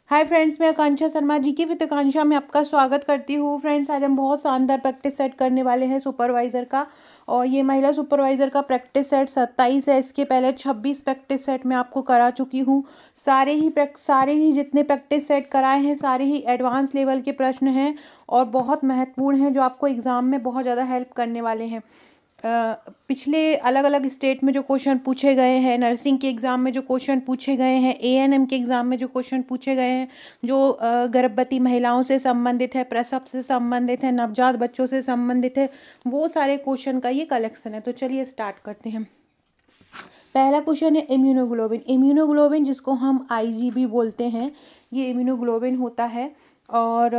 Hi friends, मैं आकांक्षा शर्मा जी की with आकांक्षा में आपका स्वागत करती हूँ। फ्रेंड्स, आज हम बहुत शानदार प्रैक्टिस सेट करने वाले हैं सुपरवाइज़र का। और ये महिला सुपरवाइज़र का प्रैक्टिस सेट 27 है। इसके पहले 26 प्रैक्टिस सेट मैं आपको करा चुकी हूँ। सारे ही जितने प्रैक्टिस सेट कराए हैं सारे ही एडवांस लेवल के प्रश्न हैं और बहुत महत्वपूर्ण हैं, जो आपको एग्ज़ाम में बहुत ज़्यादा हेल्प करने वाले हैं। पिछले अलग अलग स्टेट में जो क्वेश्चन पूछे गए हैं, नर्सिंग के एग्ज़ाम में जो क्वेश्चन पूछे गए हैं, एएनएम के एग्ज़ाम में जो क्वेश्चन पूछे गए हैं, जो गर्भवती महिलाओं से संबंधित है, प्रसव से संबंधित है, नवजात बच्चों से संबंधित है, वो सारे क्वेश्चन का ये कलेक्शन है। तो चलिए स्टार्ट करते हैं। पहला क्वेश्चन है इम्यूनोग्लोबिन। इम्यूनोग्लोबिन जिसको हम आईजीबी बोलते हैं, ये इम्यूनोग्लोबिन होता है और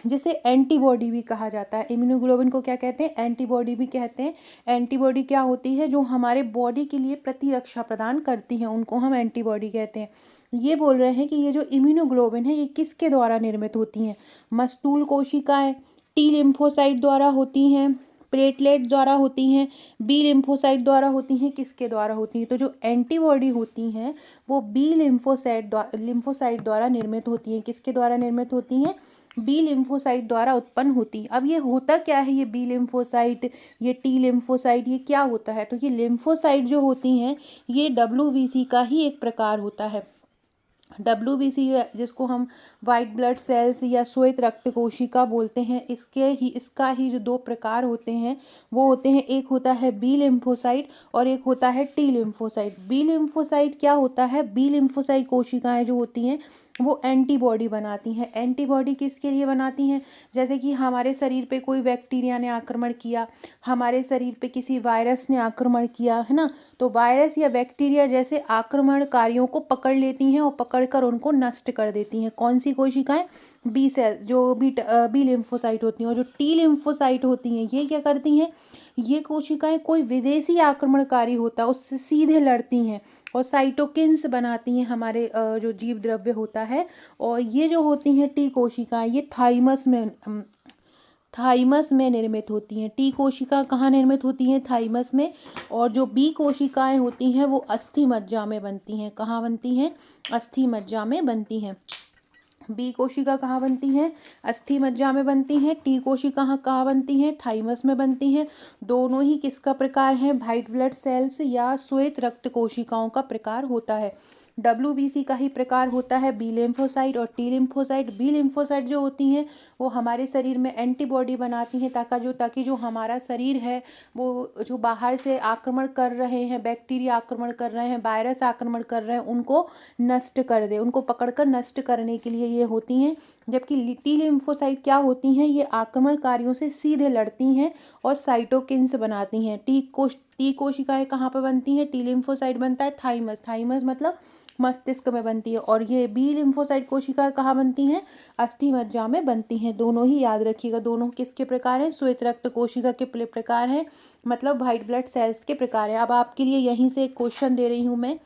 जिसे एंटीबॉडी भी कहा जाता है। इम्यूनोग्लोबिन को क्या कहते हैं? एंटीबॉडी भी कहते हैं। एंटीबॉडी क्या होती है? जो हमारे बॉडी के लिए प्रतिरक्षा प्रदान करती हैं, उनको हम एंटीबॉडी कहते हैं। ये बोल रहे हैं कि ये जो इम्यूनोग्लोबिन है ये किसके द्वारा निर्मित होती हैं? मस्तूल कोशिकाएं, टी लिम्फोसाइट द्वारा होती हैं, प्लेटलेट द्वारा होती हैं, बी लिम्फोसाइट द्वारा होती हैं, किसके द्वारा होती हैं? तो जो एंटीबॉडी होती हैं वो बी लिम्फोसाइट द्वारा निर्मित होती हैं। किसके द्वारा निर्मित होती हैं? बी लिम्फोसाइट द्वारा उत्पन्न होती है। अब ये होता क्या है? ये बी लिम्फोसाइट, ये टी लिम्फोसाइट, ये क्या होता है? तो ये लिम्फोसाइट जो होती हैं ये डब्ल्यूबीसी का ही एक प्रकार होता है। डब्ल्यूबीसी जिसको हम वाइट ब्लड सेल्स या श्वेत रक्त कोशिका बोलते हैं, इसका ही जो दो प्रकार होते हैं वो होते हैं, एक होता है बी लिम्फोसाइट और एक होता है टी लिम्फोसाइट। बी लिम्फोसाइट क्या होता है? बी लिम्फोसाइट कोशिकाएं जो होती हैं वो एंटीबॉडी बनाती हैं। एंटीबॉडी किसके लिए बनाती हैं? जैसे कि हमारे शरीर पे कोई बैक्टीरिया ने आक्रमण किया, हमारे शरीर पे किसी वायरस ने आक्रमण किया, है ना, तो वायरस या बैक्टीरिया जैसे आक्रमणकारियों को पकड़ लेती हैं और पकड़कर उनको नष्ट कर देती हैं। कौन सी कोशिकाएं? बी सेल्स, जो बी लिम्फोसाइट होती हैं। और जो टी लिम्फोसाइट होती हैं ये क्या करती हैं? ये कोशिकाएं कोई विदेशी आक्रमणकारी होता है उससे सीधे लड़ती हैं और साइटोकिन्स बनाती हैं, हमारे जो जीव द्रव्य होता है। और ये जो होती हैं टी कोशिकाएं, ये थाइमस में निर्मित होती हैं। टी कोशिका कहाँ निर्मित होती हैं? थाइमस में। और जो बी कोशिकाएं होती हैं वो अस्थि मज्जा में बनती हैं। कहाँ बनती हैं? अस्थि मज्जा में बनती हैं। बी कोशिका कहाँ बनती हैं? अस्थि मज्जा में बनती हैं। टी कोशिका कहाँ बनती हैं? थाइमस में बनती हैं। दोनों ही किसका प्रकार है? व्हाइट ब्लड सेल्स या श्वेत रक्त कोशिकाओं का प्रकार होता है। डब्ल्यूबीसी का ही प्रकार होता है बी लिम्फोसाइट और टी लिम्फोसाइट। बी लिम्फोसाइट जो होती हैं वो हमारे शरीर में एंटीबॉडी बनाती हैं ताकि जो हमारा शरीर है वो जो बाहर से आक्रमण कर रहे हैं, बैक्टीरिया आक्रमण कर रहे हैं, वायरस आक्रमण कर रहे हैं, उनको नष्ट कर दे, उनको पकड़कर नष्ट करने के लिए ये होती हैं। जबकि टी लिम्फोसाइट क्या होती हैं? ये आक्रमणकारियों से सीधे लड़ती हैं और साइटोकिन्स बनाती हैं। टी कोशिकाएं कहाँ पर बनती हैं? टी लिम्फोसाइट बनता है थाइमस, थाइमस मतलब मस्तिष्क में बनती है। और ये बी लिम्फोसाइट कोशिकाएं कहाँ बनती हैं? अस्थि मज्जा में बनती हैं। दोनों ही याद रखिएगा, दोनों किसके प्रकार हैं? श्वेत रक्त कोशिका के प्रकार हैं, मतलब व्हाइट ब्लड सेल्स के प्रकार है। अब आपके लिए यहीं से एक क्वेश्चन दे रही हूँ मैं।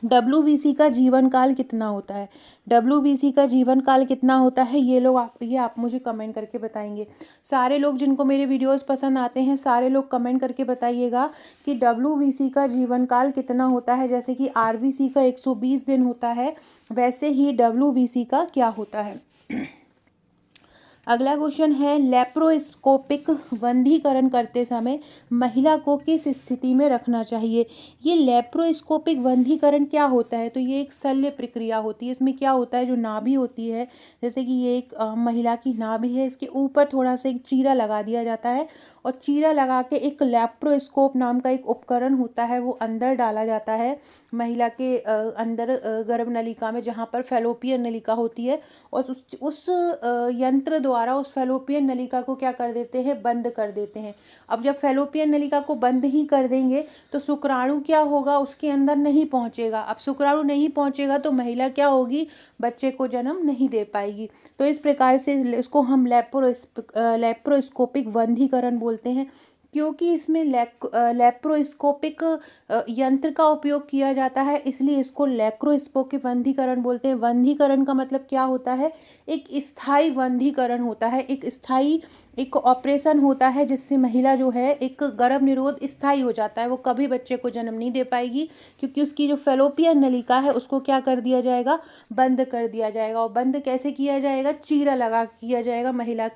डब्ल्यूबीसी का जीवन काल कितना होता है? डब्ल्यूबीसी का जीवन काल कितना होता है? ये आप मुझे कमेंट करके बताएंगे। सारे लोग जिनको मेरे वीडियोस पसंद आते हैं सारे लोग कमेंट करके बताइएगा कि डब्ल्यूबीसी का जीवन काल कितना होता है। जैसे कि आरबीसी का 120 दिन होता है, वैसे ही डब्ल्यूबीसी का क्या होता है। अगला क्वेश्चन है, लेप्रोस्कोपिक वंधीकरण करते समय महिला को किस स्थिति में रखना चाहिए? ये लेप्रोस्कोपिक वंधीकरण क्या होता है? तो ये एक शल्य प्रक्रिया होती है। इसमें क्या होता है, जो नाभि होती है, जैसे कि ये एक महिला की नाभि है, इसके ऊपर थोड़ा सा एक चीरा लगा दिया जाता है और चीरा लगा के एक लेप्रोस्कोप नाम का एक उपकरण होता है वो अंदर डाला जाता है महिला के अंदर गर्भ नलिका में, जहाँ पर फैलोपियन नलिका होती है। और उस यंत्र द्वारा उस फैलोपियन नलिका को क्या कर देते हैं? बंद कर देते हैं। अब जब फैलोपियन नलिका को बंद ही कर देंगे तो शुक्राणु क्या होगा? उसके अंदर नहीं पहुंचेगा। अब शुक्राणु नहीं पहुंचेगा तो महिला क्या होगी? बच्चे को जन्म नहीं दे पाएगी। तो इस प्रकार से इसको हम लेप्रोस्कोपिक वंधीकरण बोलते हैं। क्योंकि इसमें लैप्रोस्कोपिक यंत्र का उपयोग किया जाता है, इसलिए इसको लैप्रोस्कोपिक वंधीकरण बोलते हैं। वंधीकरण का मतलब क्या होता है? एक स्थायी वंधीकरण होता है, एक ऑपरेशन होता है जिससे महिला जो है एक गर्भ निरोध स्थायी हो जाता है। वो कभी बच्चे को जन्म नहीं दे पाएगी, क्योंकि उसकी जो फैलोपियन नलिका है उसको क्या कर दिया जाएगा? बंद कर दिया जाएगा। और बंद कैसे किया जाएगा? चीरा लगा किया जाएगा। महिला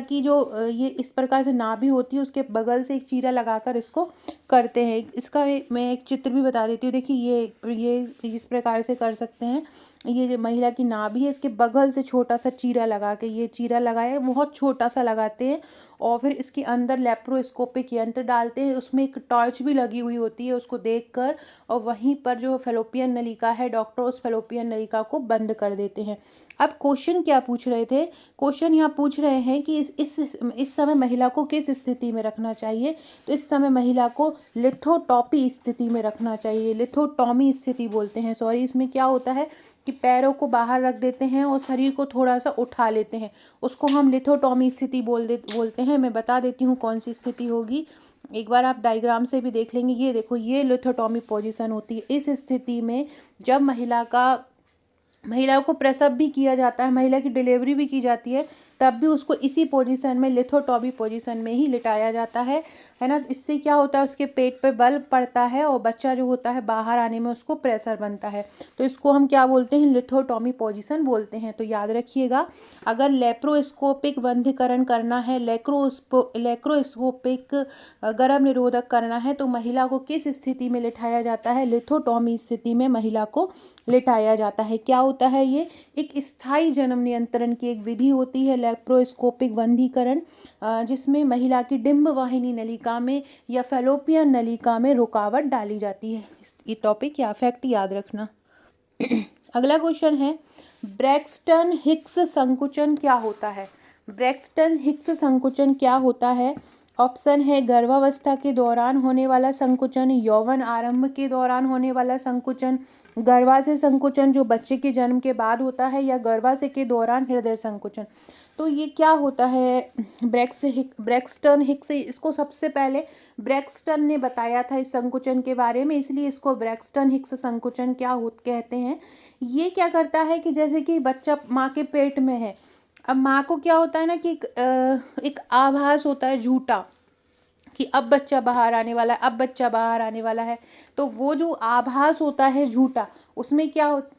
की जो ये इस प्रकार से नाभि होती है, उसके बगल से एक चीरा लगाकर इसको करते हैं। इसका मैं एक चित्र भी बता देती हूँ। देखिए ये इस प्रकार से कर सकते हैं। ये जो महिला की नाभि है, इसके बगल से छोटा सा चीरा लगा के, ये चीरा लगाया बहुत छोटा सा लगाते हैं, और फिर इसके अंदर लैप्रोस्कोपिक यंत्र डालते हैं। उसमें एक टॉर्च भी लगी हुई होती है, उसको देखकर और वहीं पर जो फैलोपियन नलिका है, डॉक्टर उस फैलोपियन नलिका को बंद कर देते हैं। अब क्वेश्चन क्या पूछ रहे थे? क्वेश्चन यहाँ पूछ रहे हैं कि इस समय महिला को किस स्थिति में रखना चाहिए? तो इस समय महिला को लिथोटॉपी स्थिति में रखना चाहिए। लिथोटॉमी स्थिति बोलते हैं, सॉरी। इसमें क्या होता है कि पैरों को बाहर रख देते हैं और शरीर को थोड़ा सा उठा लेते हैं, उसको हम लिथोटॉमी स्थिति बोलते हैं। मैं बता देती हूँ कौन सी स्थिति होगी, एक बार आप डायग्राम से भी देख लेंगे। ये देखो, ये लिथोटॉमी पोजीशन होती है। इस स्थिति में जब महिला को प्रसव भी किया जाता है, महिला की डिलीवरी भी की जाती है, तब भी उसको इसी पोजीशन में, लिथोटॉमी पोजीशन में ही लिटाया जाता है ना। इससे क्या होता है? उसके पेट पे बल पड़ता है और बच्चा जो होता है बाहर आने में उसको प्रेशर बनता है। तो इसको हम क्या बोलते हैं? लिथोटॉमी पोजीशन बोलते हैं। तो याद रखिएगा, अगर लैप्रोस्कोपिक बंधीकरण करना है, लैप्रोस्कोपिक गर्भ निरोधक करना है, तो महिला को किस स्थिति में लिटाया जाता है? लिथोटॉमी स्थिति में महिला को लिटाया जाता है। क्या होता है ये? एक स्थायी जन्म नियंत्रण की एक विधि होती है, लैप्रोस्कोपिक बंधीकरण, जिसमें महिला की डिंब वाहिनी नलिका में या फैलोपियन नलिका में रुकावट डाली जाती है। ये टॉपिक या फैक्ट याद रखना। अगला क्वेश्चन है, ब्रैक्सटन हिक्स संकुचन क्या होता है? ब्रैक्सटन हिक्स संकुचन क्या होता है? ऑप्शन है, गर्भावस्था के दौरान होने वाला संकुचन, यौवन आरंभ के दौरान होने वाला संकुचन, गर्भाशय संकुचन जो बच्चे के जन्म के बाद होता है, या गर्भाशय के दौरान हृदय संकुचन। तो ये क्या होता है? ब्रैक्सटन हिक्स, इसको सबसे पहले ब्रैक्सटन ने बताया था इस संकुचन के बारे में, इसलिए इसको ब्रैक्सटन हिक्स संकुचन कहते हैं। ये क्या करता है कि जैसे कि बच्चा माँ के पेट में है, अब माँ को क्या होता है ना कि एक आभास होता है झूठा कि अब बच्चा बाहर आने वाला है, अब बच्चा बाहर आने वाला है। तो वो जो आभास होता है झूठा, उसमें क्या होता,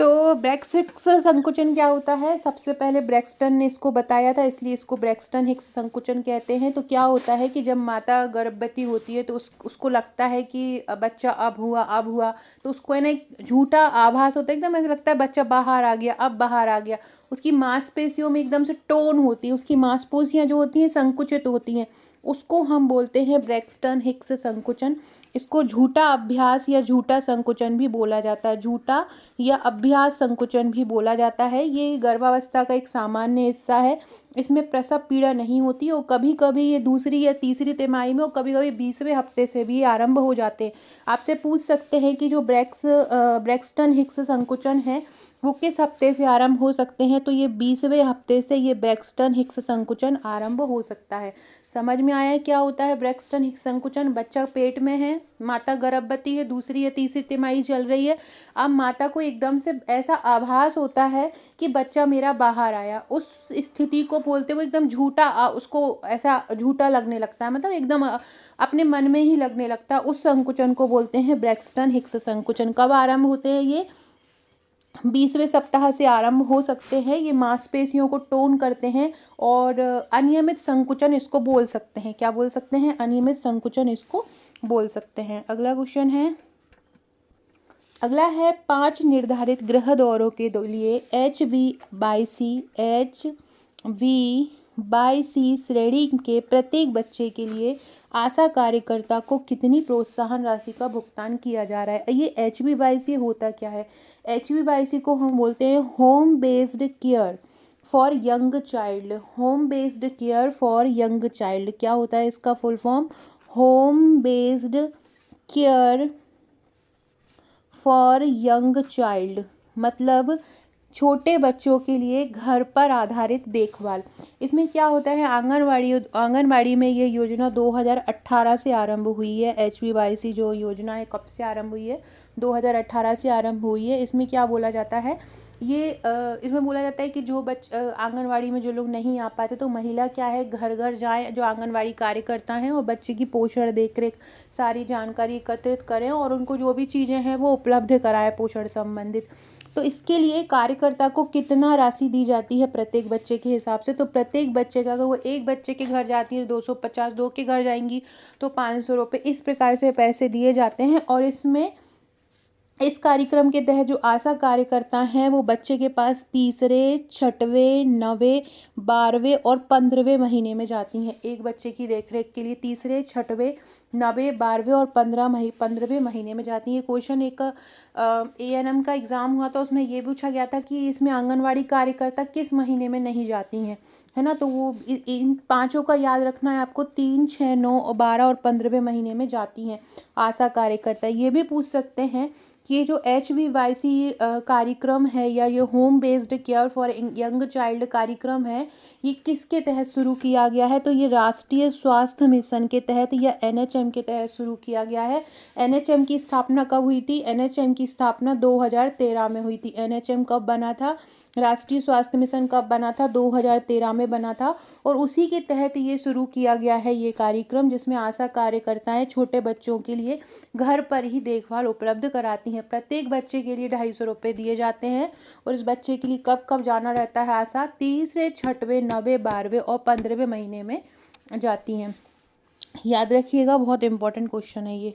तो ब्रैक्सिक्स संकुचन क्या होता है? सबसे पहले ब्रैक्सटन ने इसको बताया था, इसलिए इसको ब्रैक्सटन हिक्स संकुचन कहते हैं। तो क्या होता है कि जब माता गर्भवती होती है तो उसको लगता है कि बच्चा अब हुआ, तो उसको है ना एक झूठा आभास होता है, एकदम ऐसा लगता है बच्चा बाहर आ गया, अब बाहर आ गया। उसकी मांसपेशियों में एकदम से टोन होती है, उसकी मांसपेशियाँ जो होती हैं संकुचित होती हैं, उसको हम बोलते हैं ब्रैक्सटन हिक्स संकुचन। इसको झूठा अभ्यास या झूठा संकुचन भी बोला जाता है, झूठा या अभ्यास संकुचन भी बोला जाता है। ये गर्भावस्था का एक सामान्य हिस्सा है, इसमें प्रसव पीड़ा नहीं होती और कभी कभी ये दूसरी या तीसरी तिमाही में और कभी कभी 20वें हफ्ते से भी आरंभ हो जाते हैं। आपसे पूछ सकते हैं कि जो ब्रैक्सटन हिक्स संकुचन है वो किस हफ्ते से आरंभ हो सकते हैं? तो ये 20वें हफ्ते से ये ब्रैक्सटन हिक्स संकुचन आरंभ हो सकता है। समझ में आया क्या होता है ब्रैक्सटन हिक्स संकुचन? बच्चा पेट में है, माता गर्भवती है, दूसरी या तीसरी तिमाही चल रही है, अब माता को एकदम से ऐसा आभास होता है कि बच्चा मेरा बाहर आया। उस स्थिति को बोलते हुए एकदम झूठा, उसको ऐसा झूठा लगने लगता है, मतलब एकदम अपने मन में ही लगने लगता है, उस संकुचन को बोलते हैं ब्रैक्सटन हिक्स संकुचन। कब आरंभ होते हैं ये? 20वें सप्ताह से आरंभ हो सकते हैं। ये मांसपेशियों को टोन करते हैं और अनियमित संकुचन इसको बोल सकते हैं। क्या बोल सकते हैं? अनियमित संकुचन इसको बोल सकते हैं। अगला क्वेश्चन है, अगला है 5 निर्धारित गृह दौरों के लिए HV/C श्रेणी के प्रत्येक बच्चे के लिए आशा कार्यकर्ता को कितनी प्रोत्साहन राशि का भुगतान किया जा रहा है? ये HV/C होता क्या है? HV/C को हम बोलते हैं home based care for young child. Home based care for young child क्या होता है इसका full form? Home based care for young child, मतलब छोटे बच्चों के लिए घर पर आधारित देखभाल। इसमें क्या होता है, आंगनवाड़ी में ये योजना 2018 से आरंभ हुई है। HVYC जो योजना है कब से आरंभ हुई है, 2018 से आरंभ हुई है। इसमें क्या बोला जाता है, इसमें बोला जाता है कि जो आंगनवाड़ी में जो लोग नहीं आ पाते तो महिला क्या है, घर घर जाएं, जो आंगनवाड़ी कार्यकर्ता हैं, और बच्चे की पोषण देखरेख सारी जानकारी एकत्रित करें और उनको जो भी चीज़ें हैं वो उपलब्ध कराएं पोषण संबंधित। तो इसके लिए कार्यकर्ता को कितना राशि दी जाती है प्रत्येक बच्चे के हिसाब से, तो प्रत्येक बच्चे का, अगर वो एक बच्चे के घर जाती है 250, दो के घर जाएंगी तो 500 रुपये, इस प्रकार से पैसे दिए जाते हैं। और इस कार्यक्रम के तहत जो आशा कार्यकर्ता हैं वो बच्चे के पास तीसरे, छठवें, 9वें, 12वें और 15वें महीने में जाती हैं। एक बच्चे की देखरेख के लिए तीसरे, छठवें, 9वें, 12वें और 15वें महीने में जाती हैं। क्वेश्चन एक ANM का एग्ज़ाम हुआ था, उसमें ये पूछा गया था कि इसमें आंगनवाड़ी कार्यकर्ता किस महीने में नहीं जाती हैं, है ना। तो वो इन पांचों का याद रखना है आपको, 3, 6, 9 और 12 और 15वें महीने में जाती हैं आशा कार्यकर्ता। ये भी पूछ सकते हैं कि ये जो HVYC कार्यक्रम है या ये home based care for young child कार्यक्रम है, ये किसके तहत शुरू किया गया है, तो ये राष्ट्रीय स्वास्थ्य मिशन के तहत या NHM के तहत शुरू किया गया है। NHM की स्थापना कब हुई थी, NHM की स्थापना 2013 में हुई थी। NHM कब बना था, राष्ट्रीय स्वास्थ्य मिशन कब बना था, 2013 में बना था। और उसी के तहत ये शुरू किया गया है ये कार्यक्रम, जिसमें आशा कार्यकर्ताएं छोटे बच्चों के लिए घर पर ही देखभाल उपलब्ध कराती हैं। प्रत्येक बच्चे के लिए 250 रुपये दिए जाते हैं। और इस बच्चे के लिए कब कब जाना रहता है आशा, तीसरे, छठवें, 9वें, 12वें और 15वें महीने में जाती हैं। याद रखिएगा, बहुत इंपॉर्टेंट क्वेश्चन है ये।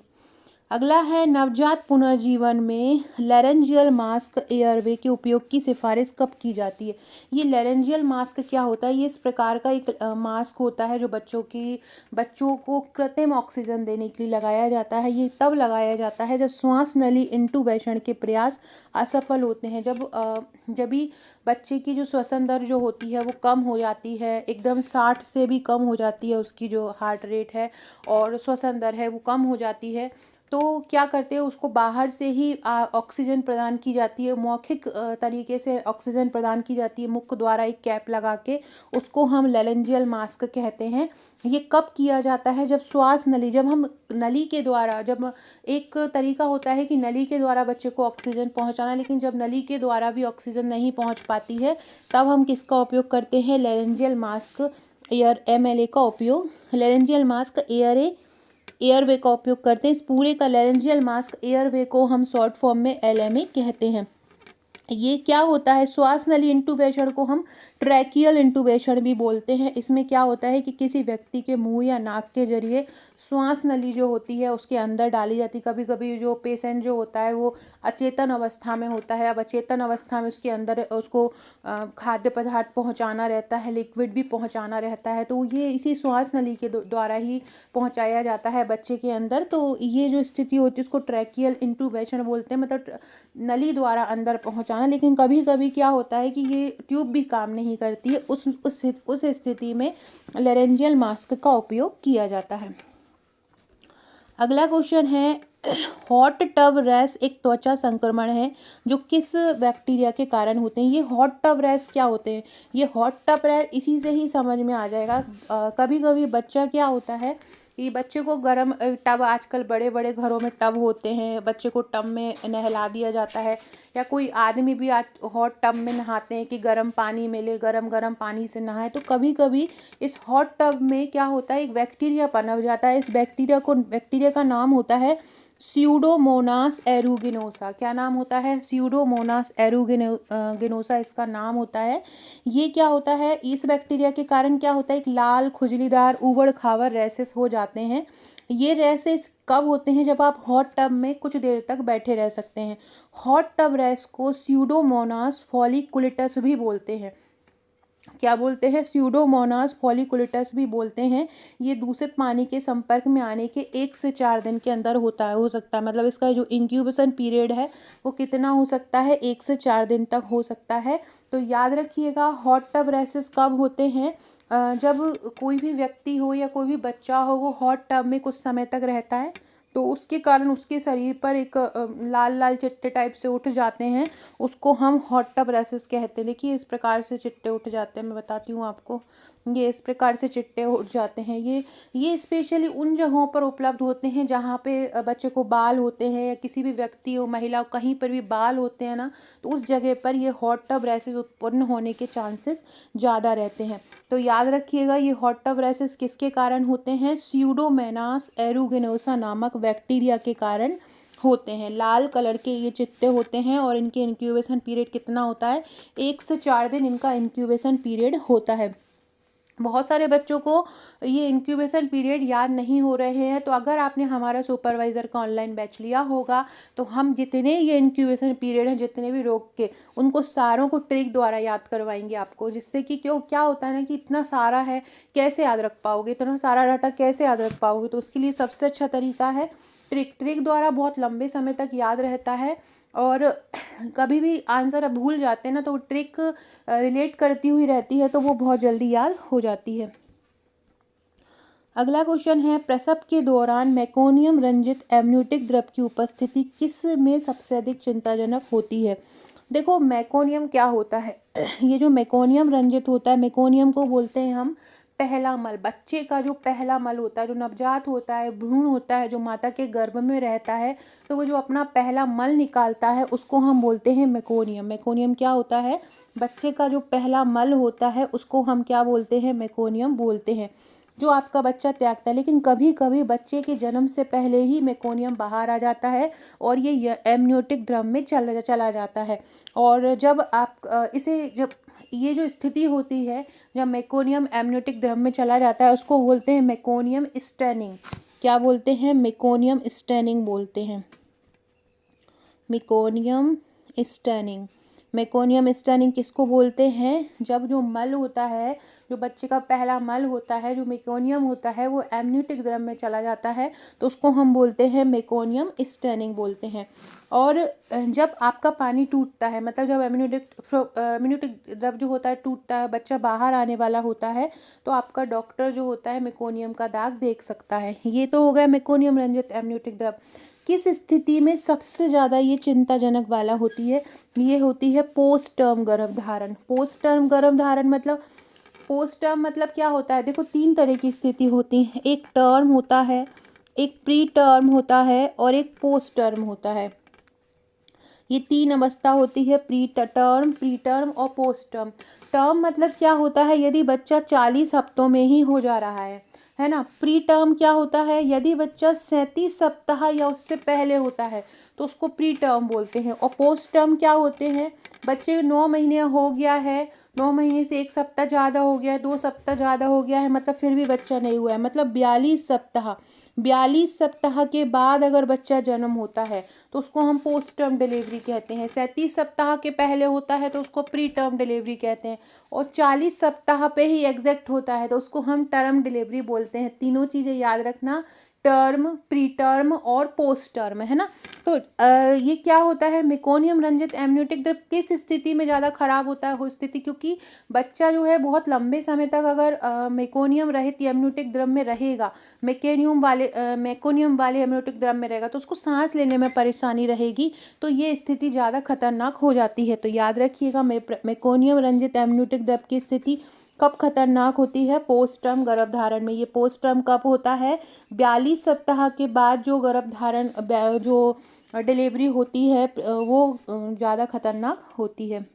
अगला है, नवजात पुनर्जीवन में लैरेंजियल मास्क एयरवे के उपयोग की सिफारिश कब की जाती है। ये लैरेंजियल मास्क क्या होता है, ये इस प्रकार का एक मास्क होता है जो बच्चों को कृत्रिम ऑक्सीजन देने के लिए लगाया जाता है। ये तब लगाया जाता है जब श्वास नली इंटूबेशन के प्रयास असफल होते हैं, जब भी बच्चे की जो श्वसन दर जो होती है वो कम हो जाती है, एकदम 60 से भी कम हो जाती है उसकी जो हार्ट रेट है और श्वसन दर है वो कम हो जाती है, तो क्या करते हैं, उसको बाहर से ही ऑक्सीजन प्रदान की जाती है, मौखिक तरीके से ऑक्सीजन प्रदान की जाती है, मुख द्वारा एक कैप लगा के, उसको हम लैरेंजियल मास्क कहते हैं। ये कब किया जाता है, जब श्वास नली, जब हम नली के द्वारा, जब एक तरीका होता है कि नली के द्वारा बच्चे को ऑक्सीजन पहुंचाना, लेकिन जब नली के द्वारा भी ऑक्सीजन नहीं पहुंच पाती है तब हम किसका उपयोग करते हैं, लैरेंजियल मास्क MLA का उपयोग, लैरेंजियल मास्क एयरवे का उपयोग करते हैं। इस पूरे का लैरेंजियल मास्क एयरवे को हम शॉर्ट फॉर्म में LMA कहते हैं। ये क्या होता है, श्वास नली इंटूबेशन को हम ट्रैकियल इंटूबेशन भी बोलते हैं। इसमें क्या होता है कि किसी व्यक्ति के मुंह या नाक के जरिए श्वास नली जो होती है उसके अंदर डाली जाती है। कभी कभी जो पेशेंट जो होता है वो अचेतन अवस्था में होता है, अब अचेतन अवस्था में उसके अंदर उसको खाद्य पदार्थ पहुंचाना रहता है, लिक्विड भी पहुंचाना रहता है, तो ये इसी श्वास नली के द्वारा ही पहुंचाया जाता है बच्चे के अंदर। तो ये जो स्थिति होती है उसको ट्रैकियल इंटूबेशन बोलते हैं, मतलब नली द्वारा अंदर पहुंचाना। लेकिन कभी कभी क्या होता है कि ये ट्यूब भी काम नहीं करती है, उस स्थिति में लैरेंजियल मास्क का उपयोग किया जाता है। अगला क्वेश्चन है, हॉट टब रैश एक त्वचा संक्रमण है जो किस बैक्टीरिया के कारण होते हैं। ये हॉट टब रैश क्या होते हैं, ये हॉट टब रैश इसी से ही समझ में आ जाएगा। कभी कभी बच्चा क्या होता है कि बच्चे को गर्म टब, आजकल बड़े बड़े घरों में टब होते हैं, बच्चे को टब में नहला दिया जाता है, या कोई आदमी भी आज हॉट टब में नहाते हैं कि गर्म पानी मिले, गर्म पानी से नहाए। तो कभी कभी इस हॉट टब में क्या होता है, एक बैक्टीरिया पनप जाता है। इस बैक्टीरिया का नाम होता है स्यूडोमोनास एरुगिनोसा। क्या नाम होता है, स्यूडोमोनास एरुगिनोसा इसका नाम होता है। ये क्या होता है, इस बैक्टीरिया के कारण क्या होता है, एक लाल खुजलीदार उबड़ खाबड़ रैसेस हो जाते हैं। ये रैसेस कब होते हैं, जब आप हॉट टब में कुछ देर तक बैठे रह सकते हैं। हॉट टब रैश को स्यूडोमोनास फॉलिकुलिटस भी बोलते हैं। क्या बोलते हैं, स्यूडोमोनास फॉलिकुलिटस भी बोलते हैं। ये दूषित पानी के संपर्क में आने के 1 से 4 दिन के अंदर हो सकता है, मतलब इसका जो इंक्यूबेशन पीरियड है वो कितना हो सकता है, 1 से 4 दिन तक हो सकता है। तो याद रखिएगा, हॉट टब रैसेस कब होते हैं, जब कोई भी व्यक्ति हो या कोई भी बच्चा हो वो हॉट टब में कुछ समय तक रहता है तो उसके कारण उसके शरीर पर एक लाल लाल चिट्टे टाइप से उठ जाते हैं, उसको हम हॉट टब रैसेस कहते हैं। देखिए इस प्रकार से चिट्टे उठ जाते हैं, मैं बताती हूँ आपको। ये इस प्रकार से चिट्टे उठ जाते हैं। ये स्पेशली उन जगहों पर उपलब्ध होते हैं जहाँ पे बच्चे को बाल होते हैं, या किसी भी व्यक्ति हो, महिला, कहीं पर भी बाल होते हैं ना, तो उस जगह पर ये हॉट टब रैसेस उत्पन्न होने के चांसेस ज़्यादा रहते हैं। तो याद रखिएगा, ये हॉट टब रैसेस किसके कारण होते हैं? स्यूडोमोनास एरुगिनोसा नामक बैक्टीरिया के कारण होते हैं। लाल कलर के ये चित्ते होते हैं और इनके इंक्यूबेशन पीरियड कितना होता है? 1 से 4 दिन इनका इंक्यूबेशन पीरियड होता है। बहुत सारे बच्चों को ये इंक्यूबेशन पीरियड याद नहीं हो रहे हैं, तो अगर आपने हमारा सुपरवाइज़र का ऑनलाइन बैच लिया होगा, तो हम जितने ये इंक्यूबेशन पीरियड हैं, जितने भी रोग के, उनको सारों को ट्रिक द्वारा याद करवाएंगे आपको, जिससे कि क्यों क्या होता है ना कि इतना सारा है, कैसे याद रख पाओगे? इतना सारा डाटा कैसे याद रख पाओगे? तो उसके लिए सबसे अच्छा तरीका है ट्रिक द्वारा बहुत लंबे समय तक याद रहता है। और कभी भी आंसर अब भूल जाते हैं ना, तो ट्रिक रिलेट करती हुई रहती है, तो वो बहुत जल्दी याद हो जाती है। अगला क्वेश्चन है, प्रसव के दौरान मेकोनियम रंजित एमनियोटिक द्रव की उपस्थिति किस में सबसे अधिक चिंताजनक होती है? देखो मेकोनियम क्या होता है? ये जो मेकोनियम रंजित होता है, मेकोनियम को बोलते हैं हम पहला मल। बच्चे का जो पहला मल होता है, जो नवजात होता है, भ्रूण होता है, जो माता के गर्भ में रहता है, तो वो जो अपना पहला मल निकालता है, उसको हम बोलते हैं मेकोनियम। मेकोनियम क्या होता है? बच्चे का जो पहला मल होता है, उसको हम क्या बोलते हैं? मेकोनियम बोलते हैं, जो आपका बच्चा त्यागता है। लेकिन कभी कभी बच्चे के जन्म से पहले ही मेकोनियम बाहर आ जाता है और ये एमनियोटिक द्रव में चला जाता है। और जब आप जब ये जो स्थिति होती है, जब मेकोनियम एमनियोटिक द्रव में चला जाता है, उसको बोलते हैं मेकोनियम स्टेनिंग। क्या बोलते हैं? मेकोनियम स्टेनिंग बोलते हैं। Meconium staining. मेकोनियम स्टेनिंग किसको बोलते हैं? जब जो मल होता है, जो बच्चे का पहला मल होता है, जो मेकोनियम होता है, वो एमनियोटिक द्रव में चला जाता है, तो उसको हम बोलते हैं मेकोनियम स्टेनिंग बोलते हैं। और जब आपका पानी टूटता है, मतलब जब एमनियोटिक द्रव जो होता है टूटता है, बच्चा बाहर आने वाला होता है, तो आपका डॉक्टर जो होता है मेकोनियम का दाग देख सकता है। ये तो हो गया मेकोनियम रंजित एमनियोटिक द्रव। किस स्थिति में सबसे ज़्यादा ये चिंताजनक वाला होती है? ये होती है पोस्ट टर्म गर्भधारण। पोस्ट टर्म गर्भधारण मतलब, पोस्ट टर्म मतलब क्या होता है? देखो 3 तरह की स्थिति होती है। एक टर्म होता है, एक प्री टर्म होता है, और एक पोस्ट टर्म होता है। ये 3 अवस्था होती है, प्री टर्म और पोस्ट टर्म। टर्म मतलब क्या होता है? यदि बच्चा 40 हफ्तों में ही हो जा रहा है ना। प्री टर्म क्या होता है? यदि बच्चा 37 सप्ताह या उससे पहले होता है, तो उसको प्री टर्म बोलते हैं। और पोस्ट टर्म क्या होते हैं? बच्चे 9 महीने हो गया है, 9 महीने से 1 सप्ताह ज़्यादा हो गया है, 2 सप्ताह ज़्यादा हो गया है, मतलब फिर भी बच्चा नहीं हुआ है, मतलब 42 सप्ताह के बाद अगर बच्चा जन्म होता है, तो उसको हम पोस्ट टर्म डिलीवरी कहते हैं। 37 सप्ताह के पहले होता है, तो उसको प्री टर्म डिलीवरी कहते हैं। और 40 सप्ताह पे ही एग्जैक्ट होता है, तो उसको हम टर्म डिलीवरी बोलते हैं। तीनों चीज़ें याद रखना, टर्म, प्री टर्म और पोस्ट टर्म, है ना। तो ये क्या होता है? मेकोनियम रंजित एमनियोटिक द्रव किस स्थिति में ज़्यादा खराब होता है? वो स्थिति क्योंकि बच्चा जो है बहुत लंबे समय तक अगर मेकोनियम रहित एमनियोटिक द्रव में रहेगा, मेकोनियम वाले एमनियोटिक द्रव में रहेगा, तो उसको सांस लेने में परेशानी रहेगी, तो ये स्थिति ज़्यादा खतरनाक हो जाती है। तो याद रखिएगा, मेकोनियम रंजित एमनियोटिक द्रव की स्थिति कब खतरनाक होती है? पोस्ट टर्म गर्भधारण में। ये पोस्ट टर्म कब होता है? 42 सप्ताह के बाद जो गर्भधारण जो डिलीवरी होती है, वो ज़्यादा खतरनाक होती है।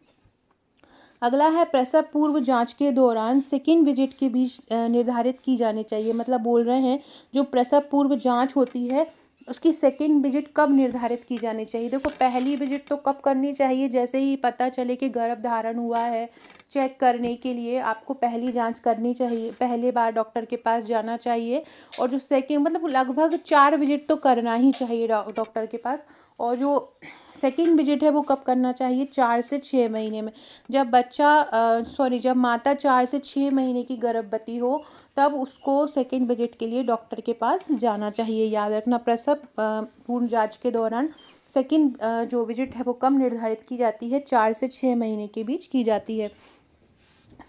अगला है, प्रसव पूर्व जांच के दौरान सेकेंड विजिट के बीच निर्धारित की जानी चाहिए। मतलब बोल रहे हैं, जो प्रसव पूर्व जांच होती है, उसकी सेकेंड विजिट कब निर्धारित की जानी चाहिए? देखो पहली विजिट तो कब करनी चाहिए? जैसे ही पता चले कि गर्भ धारण हुआ है, चेक करने के लिए आपको पहली जांच करनी चाहिए, पहले बार डॉक्टर के पास जाना चाहिए। और जो सेकेंड, मतलब लगभग 4 विजिट तो करना ही चाहिए डॉक्टर के पास। और जो सेकेंड विजिट है वो कब करना चाहिए? 4 से 6 महीने में। जब माता 4 से 6 महीने की गर्भवती हो, तब उसको सेकेंड विजिट के लिए डॉक्टर के पास जाना चाहिए। याद रखना, प्रसव पूर्ण जांच के दौरान सेकेंड जो विजिट है वो कब निर्धारित की जाती है? 4 से 6 महीने के बीच की जाती है।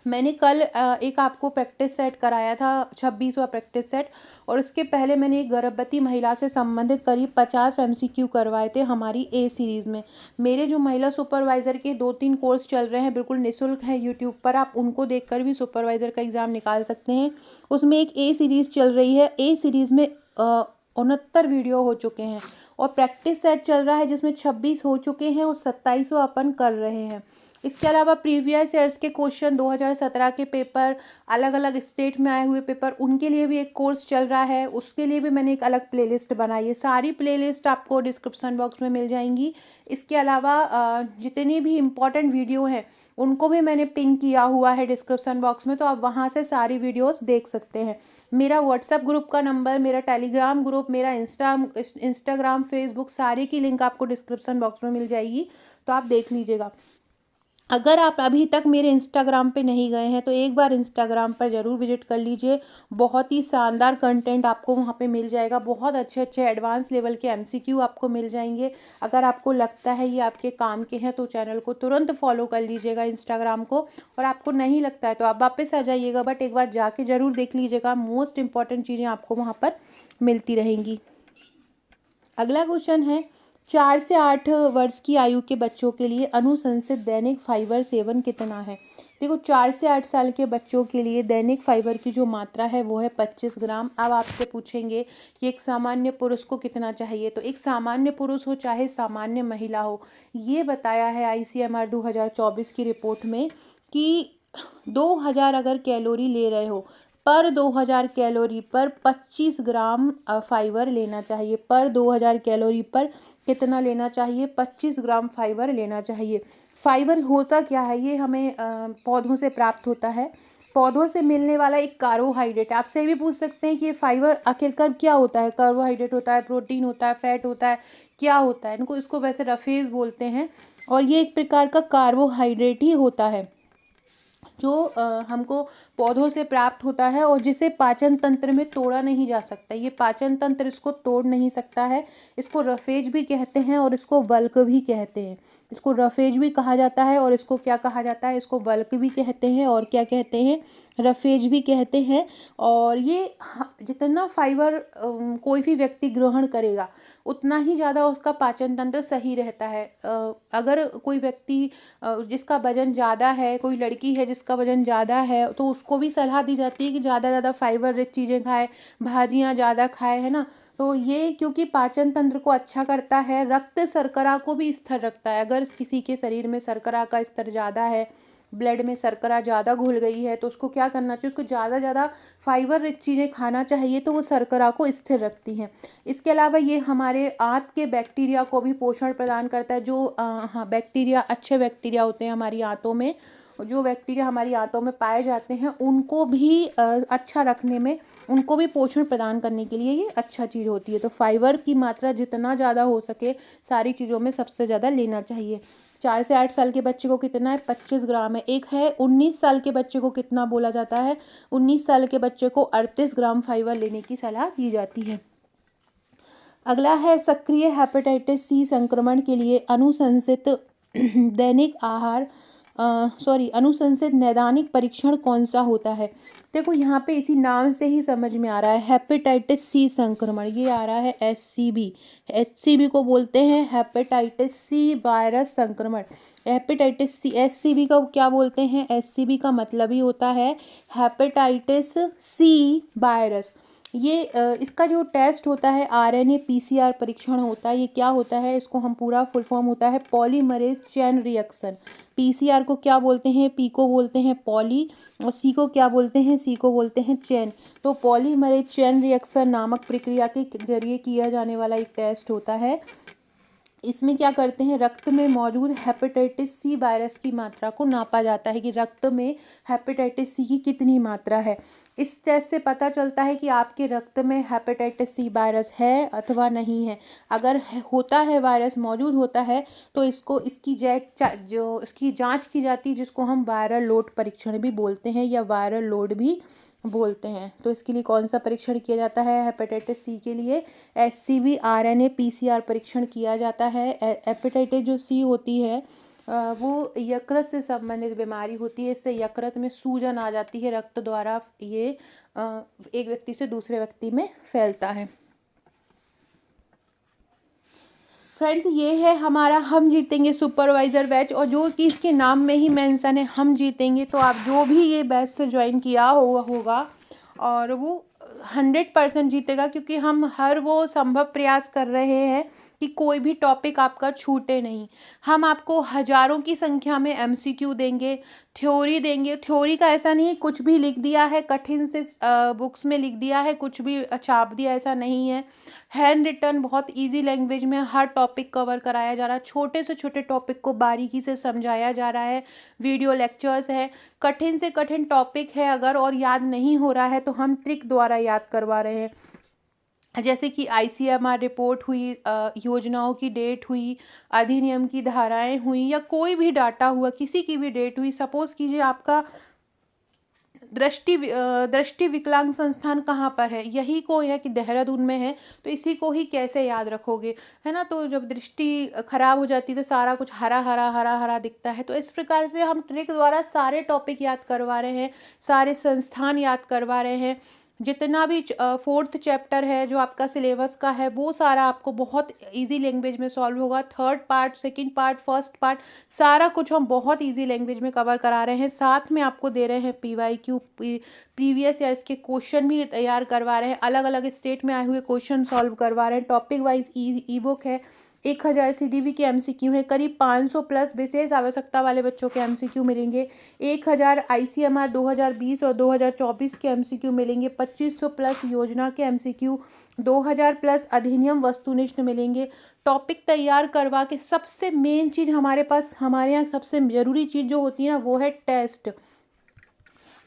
मैंने कल एक आपको प्रैक्टिस सेट कराया था, 26वां प्रैक्टिस सेट, और उसके पहले मैंने एक गर्भवती महिला से संबंधित करीब 50 MCQ करवाए थे हमारी ए सीरीज़ में। मेरे जो महिला सुपरवाइज़र के 2-3 कोर्स चल रहे हैं, बिल्कुल निःशुल्क हैं यूट्यूब पर, आप उनको देखकर भी सुपरवाइज़र का एग्ज़ाम निकाल सकते हैं। उसमें एक ए सीरीज़ चल रही है, ए सीरीज़ में 69 वीडियो हो चुके हैं, और प्रैक्टिस सेट चल रहा है जिसमें 26 हो चुके हैं और 27वां अपन कर रहे हैं। इसके अलावा प्रीवियस ईयर्स के क्वेश्चन, 2017 के पेपर, अलग अलग स्टेट में आए हुए पेपर, उनके लिए भी एक कोर्स चल रहा है, उसके लिए भी मैंने एक अलग प्लेलिस्ट बनाई है। सारी प्लेलिस्ट आपको डिस्क्रिप्शन बॉक्स में मिल जाएंगी। इसके अलावा जितनी भी इम्पॉर्टेंट वीडियो हैं उनको भी मैंने पिन किया हुआ है डिस्क्रिप्शन बॉक्स में, तो आप वहाँ से सारी वीडियोस देख सकते हैं। मेरा व्हाट्सएप ग्रुप का नंबर, मेरा टेलीग्राम ग्रुप, मेरा इंस्टाग्राम, फेसबुक, सारे की लिंक आपको डिस्क्रिप्शन बॉक्स में मिल जाएगी, तो आप देख लीजिएगा। अगर आप अभी तक मेरे इंस्टाग्राम पे नहीं गए हैं तो एक बार इंस्टाग्राम पर ज़रूर विजिट कर लीजिए। बहुत ही शानदार कंटेंट आपको वहाँ पे मिल जाएगा, बहुत अच्छे अच्छे एडवांस लेवल के MCQ आपको मिल जाएंगे। अगर आपको लगता है ये आपके काम के हैं तो चैनल को तुरंत फॉलो कर लीजिएगा इंस्टाग्राम को, और आपको नहीं लगता है तो आप वापस आ जाइएगा, बट एक बार जाके ज़रूर देख लीजिएगा। मोस्ट इंपॉर्टेंट चीज़ें आपको वहाँ पर मिलती रहेंगी। अगला क्वेश्चन है, 4 से 8 वर्ष की आयु के बच्चों के लिए अनुशंसित दैनिक फाइबर सेवन कितना है। देखो, 4 से 8 साल के बच्चों के लिए दैनिक फाइबर की जो मात्रा है वो है 25 ग्राम। अब आपसे पूछेंगे कि एक सामान्य पुरुष को कितना चाहिए, तो एक सामान्य पुरुष हो चाहे सामान्य महिला हो, ये बताया है ICMR 2024 की रिपोर्ट में कि 2000 अगर कैलोरी ले रहे हो, पर 2000 कैलोरी पर 25 ग्राम फाइबर लेना चाहिए। पर 2000 कैलोरी पर कितना लेना चाहिए? 25 ग्राम फाइबर लेना चाहिए। फाइबर होता क्या है? ये हमें पौधों से प्राप्त होता है, पौधों से मिलने वाला एक कार्बोहाइड्रेट। आपसे भी पूछ सकते हैं कि ये फाइबर आखिरकार क्या होता है? कार्बोहाइड्रेट होता है, प्रोटीन होता है, फैट होता है, क्या होता है? इसको वैसे रफेज बोलते हैं, और ये एक प्रकार का कार्बोहाइड्रेट ही होता है जो हमको पौधों से प्राप्त होता है, और जिसे पाचन तंत्र में तोड़ा नहीं जा सकता। ये पाचन तंत्र इसको तोड़ नहीं सकता है। इसको रफेज भी कहते हैं और इसको बल्क भी कहते हैं। इसको रफेज भी कहा जाता है, और इसको क्या कहा जाता है? इसको बल्क भी कहते हैं, और क्या कहते हैं? रफेज भी कहते हैं। और ये जितना फाइबर कोई भी व्यक्ति ग्रहण करेगा उतना ही ज़्यादा उसका पाचन तंत्र सही रहता है। अगर कोई व्यक्ति जिसका वजन ज़्यादा है, कोई लड़की है जिसका वजन ज़्यादा है, तो उसको भी सलाह दी जाती है कि ज़्यादा फाइबर रिच चीज़ें खाए, भाजियाँ ज़्यादा खाए, है ना। तो ये क्योंकि पाचन तंत्र को अच्छा करता है, रक्त शर्करा को भी स्थिर रखता है। अगर किसी के शरीर में शर्करा का स्तर ज़्यादा है, ब्लड में शर्करा ज़्यादा घुल गई है, तो उसको क्या करना चाहिए? उसको ज़्यादा फाइबर रिच चीज़ें खाना चाहिए, तो वो शर्करा को स्थिर रखती हैं। इसके अलावा ये हमारे आंत के बैक्टीरिया को भी पोषण प्रदान करता है। जो बैक्टीरिया, अच्छे बैक्टीरिया होते हैं हमारी आंतों में, जो बैक्टीरिया हमारी आंतों में पाए जाते हैं, उनको भी अच्छा रखने में, उनको भी पोषण प्रदान करने के लिए ये अच्छा चीज़ होती है। तो फाइबर की मात्रा जितना ज़्यादा हो सके सारी चीज़ों में सबसे ज़्यादा लेना चाहिए। 4 से 8 साल के बच्चे को कितना है? 25 ग्राम है। एक है 19 साल के बच्चे को कितना बोला जाता है? 19 साल के बच्चे को 38 ग्राम फाइबर लेने की सलाह दी जाती है। अगला है, सक्रिय हेपेटाइटिस C संक्रमण के लिए अनुशंसित दैनिक आहार अनुशंसित नैदानिक परीक्षण कौन सा होता है। देखो, यहाँ पे इसी नाम से ही समझ में आ रहा है, हेपेटाइटिस C संक्रमण, ये आ रहा है HCV। HCV को बोलते हैं हेपेटाइटिस C वायरस संक्रमण। हेपेटाइटिस C, HCV का क्या बोलते हैं? HCV का मतलब ही होता है हेपेटाइटिस C वायरस। ये इसका जो टेस्ट होता है RNA PCR परीक्षण होता है। ये क्या होता है? इसको हम पूरा फुल फॉर्म होता है पॉलीमरेज चेन रिएक्शन। PCR को क्या बोलते हैं? P को बोलते हैं पॉली, और C को क्या बोलते हैं? C को बोलते हैं चेन। तो पॉलीमरेज चेन रिएक्शन नामक प्रक्रिया के जरिए किया जाने वाला एक टेस्ट होता है। इसमें क्या करते हैं? रक्त में मौजूद हेपेटाइटिस C वायरस की मात्रा को नापा जाता है कि रक्त में हेपेटाइटिस C की कितनी मात्रा है। इस टेस्ट से पता चलता है कि आपके रक्त में हेपेटाइटिस C वायरस है अथवा नहीं है। अगर होता है, वायरस मौजूद होता है, तो इसकी जांच की जाती है, जिसको हम वायरल लोड परीक्षण भी बोलते हैं या वायरल लोड भी बोलते हैं। तो इसके लिए कौन सा परीक्षण किया जाता है? हेपेटाइटिस C के लिए HCV RNA PCR परीक्षण किया जाता है। हेपेटाइटिस जो C होती है, वो यकृत से संबंधित बीमारी होती है। इससे यकृत में सूजन आ जाती है, रक्त द्वारा ये एक व्यक्ति से दूसरे व्यक्ति में फैलता है। फ्रेंड्स, ये है हमारा हम जीतेंगे सुपरवाइज़र बैच, और जो कि इसके नाम में ही मेंशन है हम जीतेंगे, तो आप जो भी ये बैच से ज्वाइन किया होगा और वो 100% जीतेगा, क्योंकि हम हर वो संभव प्रयास कर रहे हैं कि कोई भी टॉपिक आपका छूटे नहीं। हम आपको हज़ारों की संख्या में एमसीक्यू देंगे, थ्योरी देंगे। थ्योरी का ऐसा नहीं कुछ भी लिख दिया है कठिन से बुक्स में लिख दिया है, कुछ भी छाप दिया, ऐसा नहीं है। हैंड रिटन बहुत इजी लैंग्वेज में हर टॉपिक कवर कराया जा रहा है। छोटे से छोटे टॉपिक को बारीकी से समझाया जा रहा है। वीडियो लेक्चर्स है, कठिन से कठिन टॉपिक है अगर और याद नहीं हो रहा है तो हम ट्रिक द्वारा याद करवा रहे हैं। जैसे कि आईसीएमआर रिपोर्ट हुई, योजनाओं की डेट हुई, अधिनियम की धाराएं हुई, या कोई भी डाटा हुआ, किसी की भी डेट हुई। सपोज कीजिए आपका दृष्टि विकलांग संस्थान कहाँ पर है, यही को है कि देहरादून में है, तो इसी को ही कैसे याद रखोगे, है ना। तो जब दृष्टि खराब हो जाती है तो सारा कुछ हरा हरा हरा हरा दिखता है। तो इस प्रकार से हम ट्रिक द्वारा सारे टॉपिक याद करवा रहे हैं, सारे संस्थान याद करवा रहे हैं। जितना भी 4th चैप्टर है जो आपका सिलेबस का है, वो सारा आपको बहुत इजी लैंग्वेज में सॉल्व होगा। 3rd part, 2nd part, 1st part, सारा कुछ हम बहुत इजी लैंग्वेज में कवर करा रहे हैं। साथ में आपको दे रहे हैं पीवाईक्यू, प्रीवियस ईयर्स के क्वेश्चन भी तैयार करवा रहे हैं, अलग अलग स्टेट में आए हुए क्वेश्चन सॉल्व करवा रहे हैं। टॉपिक वाइज ई बुक है, 1000 सीडीवी के एमसीक्यू है, करीब 500 प्लस विशेष आवश्यकता वाले बच्चों के एमसीक्यू मिलेंगे। 1000 आईसीएमआर 2020 और 2024 के एमसीक्यू मिलेंगे। 2500 प्लस योजना के एमसीक्यू, 2000 प्लस अधिनियम वस्तुनिष्ठ मिलेंगे। टॉपिक तैयार करवा के सबसे मेन चीज़ हमारे यहाँ सबसे ज़रूरी चीज़ जो होती है ना, वो है टेस्ट।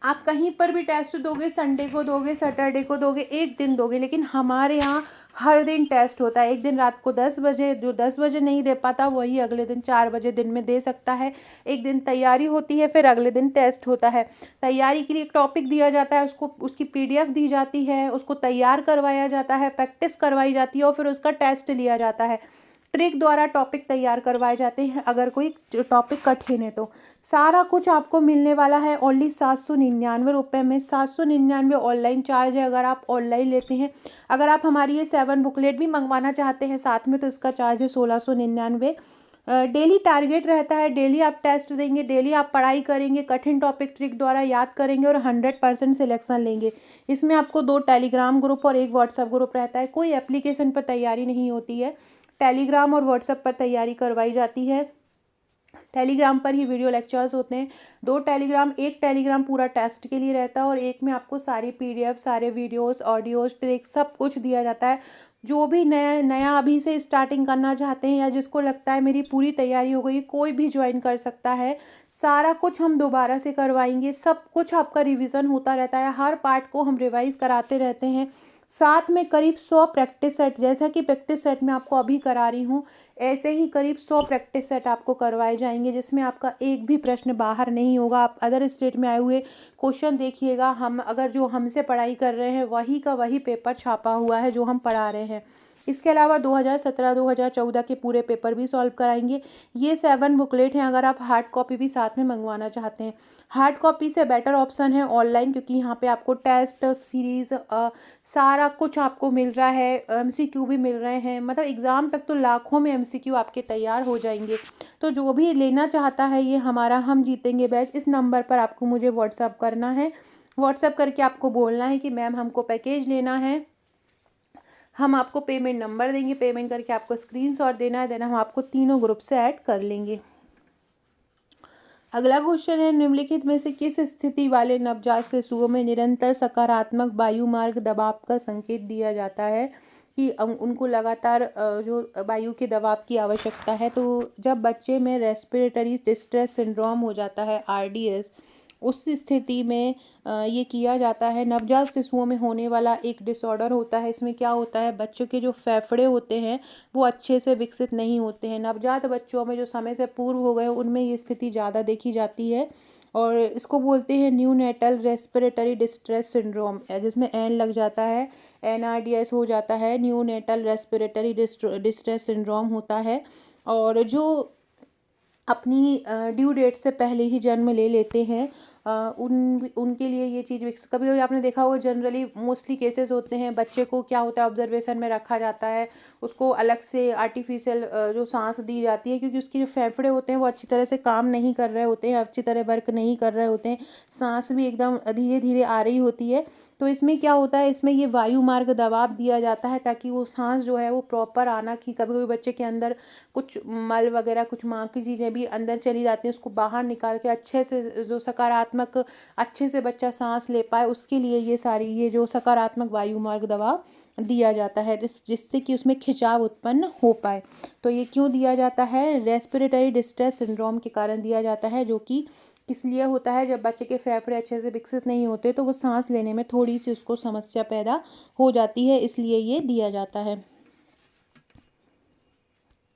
आप कहीं पर भी टेस्ट दोगे, संडे को दोगे, सैटरडे को दोगे, एक दिन दोगे, लेकिन हमारे यहाँ हर दिन टेस्ट होता है। एक दिन रात को 10 बजे, जो 10 बजे नहीं दे पाता वही अगले दिन 4 बजे दिन में दे सकता है। एक दिन तैयारी होती है, फिर अगले दिन टेस्ट होता है। तैयारी के लिए एक टॉपिक दिया जाता है, उसको उसकी पीडीएफ दी जाती है, उसको तैयार करवाया जाता है, प्रैक्टिस करवाई जाती है और फिर उसका टेस्ट लिया जाता है। ट्रिक द्वारा टॉपिक तैयार करवाए जाते हैं अगर कोई टॉपिक कठिन है तो। सारा कुछ आपको मिलने वाला है ओनली 799 रुपये में। 799 ऑनलाइन चार्ज है अगर आप ऑनलाइन लेते हैं। अगर आप हमारी ये 7 बुकलेट भी मंगवाना चाहते हैं साथ में, तो इसका चार्ज है 1699। डेली टारगेट रहता है, डेली आप टेस्ट देंगे, डेली आप पढ़ाई करेंगे, कठिन टॉपिक ट्रिक द्वारा याद करेंगे और 100% सिलेक्शन लेंगे। इसमें आपको 2 टेलीग्राम ग्रुप और 1 व्हाट्सएप ग्रुप रहता है। कोई एप्लीकेशन पर तैयारी नहीं होती है, टेलीग्राम और व्हाट्सएप पर तैयारी करवाई जाती है। टेलीग्राम पर ही वीडियो लेक्चर्स होते हैं। 2 टेलीग्राम, एक टेलीग्राम पूरा टेस्ट के लिए रहता है और एक में आपको सारी पीडीएफ, सारे वीडियोस, ऑडियोज, ट्रिक सब कुछ दिया जाता है। जो भी नया अभी से स्टार्टिंग करना चाहते हैं या जिसको लगता है मेरी पूरी तैयारी हो गई, कोई भी ज्वाइन कर सकता है। सारा कुछ हम दोबारा से करवाएंगे, सब कुछ आपका रिवीजन होता रहता है, हर पार्ट को हम रिवाइज कराते रहते हैं। साथ में करीब 100 प्रैक्टिस सेट, जैसा कि प्रैक्टिस सेट मैं आपको अभी करा रही हूँ, ऐसे ही करीब 100 प्रैक्टिस सेट आपको करवाए जाएंगे, जिसमें आपका एक भी प्रश्न बाहर नहीं होगा। आप अदर स्टेट में आए हुए क्वेश्चन देखिएगा, हम अगर जो हमसे पढ़ाई कर रहे हैं वही का वही पेपर छापा हुआ है जो हम पढ़ा रहे हैं। इसके अलावा 2017 2014 के पूरे पेपर भी सॉल्व कराएंगे। ये 7 बुकलेट हैं, अगर आप हार्ड कॉपी भी साथ में मंगवाना चाहते हैं। हार्ड कॉपी से बेटर ऑप्शन है ऑनलाइन, क्योंकि यहाँ पे आपको टेस्ट सीरीज़ सारा कुछ आपको मिल रहा है, एमसीक्यू भी मिल रहे हैं। मतलब एग्ज़ाम तक तो लाखों में एमसीक्यू आपके तैयार हो जाएंगे। तो जो भी लेना चाहता है ये हमारा हम जीतेंगे बैच, इस नंबर पर आपको मुझे व्हाट्सअप करना है। व्हाट्सअप करके आपको बोलना है कि मैम हमको पैकेज लेना है, हम आपको पेमेंट नंबर देंगे, पेमेंट करके आपको स्क्रीनशॉट देना है, देन हम आपको तीनों ग्रुप से ऐड कर लेंगे। अगला क्वेश्चन है, निम्नलिखित में से किस स्थिति वाले नवजात शिशुओं में निरंतर सकारात्मक वायु मार्ग दबाव का संकेत दिया जाता है कि उनको लगातार जो वायु के दबाव की आवश्यकता है। तो जब बच्चे में रेस्पिरेटरी डिस्ट्रेस सिंड्रोम हो जाता है, आरडीएस, उस स्थिति में ये किया जाता है। नवजात शिशुओं में होने वाला एक डिसऑर्डर होता है। इसमें क्या होता है, बच्चों के जो फेफड़े होते हैं वो अच्छे से विकसित नहीं होते हैं। नवजात बच्चों में जो समय से पूर्व हो गए उनमें ये स्थिति ज़्यादा देखी जाती है और इसको बोलते हैं न्यूनेटल रेस्पिरेटरी डिस्ट्रेस सिंड्रोम, जिसमें एन लग जाता है, एनआरडीएस हो जाता है, न्यूनेटल रेस्पिरेटरी डिस्ट्रेस सिंड्रोम होता है। और जो अपनी ड्यू डेट से पहले ही जन्म ले लेते हैं, उनके लिए ये चीज़ कभी कभी आपने देखा होगा, जनरली मोस्टली केसेस होते हैं, बच्चे को क्या होता है ऑब्जर्वेशन में रखा जाता है, उसको अलग से आर्टिफिशियल जो सांस दी जाती है, क्योंकि उसके जो फेफड़े होते हैं वो अच्छी तरह से काम नहीं कर रहे होते हैं, अच्छी तरह वर्क नहीं कर रहे होते हैं, सांस भी एकदम धीरे धीरे आ रही होती है। तो इसमें क्या होता है, इसमें ये वायु मार्ग दबाव दिया जाता है ताकि वो सांस जो है वो प्रॉपर आना, कि कभी कभी बच्चे के अंदर कुछ मल वगैरह, कुछ माँ की चीज़ें भी अंदर चली जाती हैं, उसको बाहर निकाल के अच्छे से जो सकारात्मक अच्छे से बच्चा सांस ले पाए, उसके लिए ये जो सकारात्मक वायु मार्ग दबाव दिया जाता है, जिससे कि उसमें खिंचाव उत्पन्न हो पाए। तो ये क्यों दिया जाता है, रेस्पिरेटरी डिस्ट्रेस सिंड्रोम के कारण दिया जाता है, जो कि किस लिए होता है, जब बच्चे के फेफड़े अच्छे से विकसित नहीं होते तो वो सांस लेने में थोड़ी सी उसको समस्या पैदा हो जाती है, इसलिए ये दिया जाता है।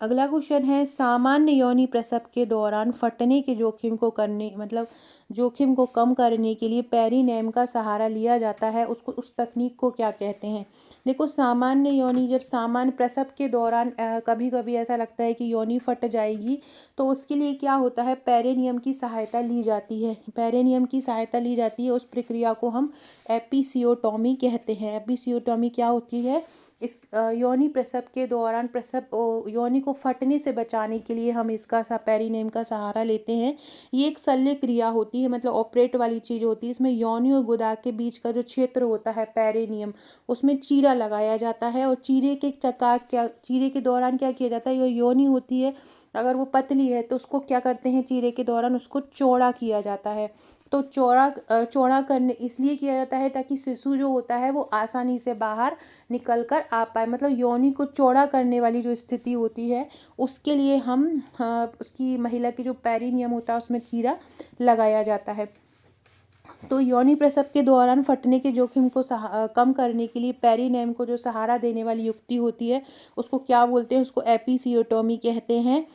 अगला क्वेश्चन है, सामान्य योनि प्रसव के दौरान फटने के जोखिम को कम करने के लिए पेरिनेम का सहारा लिया जाता है, उस तकनीक को क्या कहते हैं। देखो, सामान्य योनि, जब सामान्य प्रसव के दौरान कभी कभी ऐसा लगता है कि योनि फट जाएगी, तो उसके लिए क्या होता है, पेरिनियम की सहायता ली जाती है। पेरिनियम की सहायता ली जाती है, उस प्रक्रिया को हम एपिसियोटोमी कहते हैं। एपिसियोटोमी क्या होती है, इस योनि प्रसव के दौरान योनि को फटने से बचाने के लिए हम इसका पेरिनेम का सहारा लेते हैं। ये एक शल्य क्रिया होती है, मतलब ऑपरेट वाली चीज़ होती है। इसमें योनि और गुदा के बीच का जो क्षेत्र होता है पेरिनियम, उसमें चीरा लगाया जाता है, और चीरे के दौरान क्या किया जाता है, ये योनि होती है, अगर वो पतली है तो उसको क्या करते हैं, चीरे के दौरान उसको चौड़ा किया जाता है। तो चौड़ा करने इसलिए किया जाता है ताकि शिशु जो होता है वो आसानी से बाहर निकल कर आ पाए, मतलब योनि को चौड़ा करने वाली जो स्थिति होती है उसके लिए हम उसकी महिला की जो पेरिनियम होता है उसमें चीरा लगाया जाता है। तो योनि प्रसव के दौरान फटने के जोखिम को कम करने के लिए पेरिनेम को जो सहारा देने वाली युक्ति होती है उसको क्या बोलते हैं, उसको एपिसियोटोमी कहते हैं।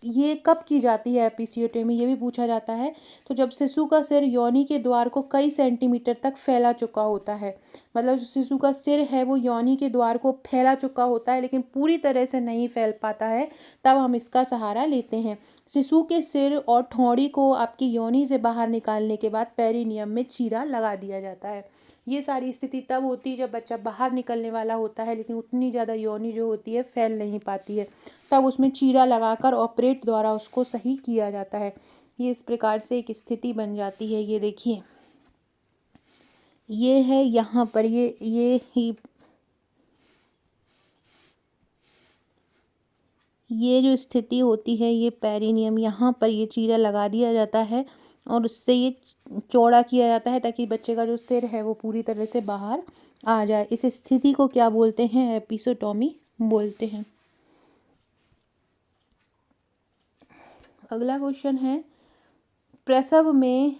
ये कब की जाती है एपिसियोटोमी, ये भी पूछा जाता है। तो जब शिशु का सिर योनि के द्वार को कई सेंटीमीटर तक फैला चुका होता है, मतलब जो शिशु का सिर है वो योनि के द्वार को फैला चुका होता है लेकिन पूरी तरह से नहीं फैल पाता है, तब हम इसका सहारा लेते हैं। शिशु के सिर और ठोड़ी को आपकी योनि से बाहर निकालने के बाद पेरिनियम में चीरा लगा दिया जाता है। ये सारी स्थिति तब होती है जब बच्चा बाहर निकलने वाला होता है लेकिन उतनी ज़्यादा योनि जो होती है फैल नहीं पाती है, तब उसमें चीरा लगाकर ऑपरेट द्वारा उसको सही किया जाता है। ये इस प्रकार से एक स्थिति बन जाती है। ये देखिए, ये है यहाँ पर ये जो स्थिति होती है, ये पेरिनियम, यहाँ पर ये चीरा लगा दिया जाता है और उससे ये चौड़ा किया जाता है ताकि बच्चे का जो सिर है वो पूरी तरह से बाहर आ जाए। इस स्थिति को क्या बोलते हैं, एपिसियोटोमी बोलते हैं। अगला क्वेश्चन है, प्रसव में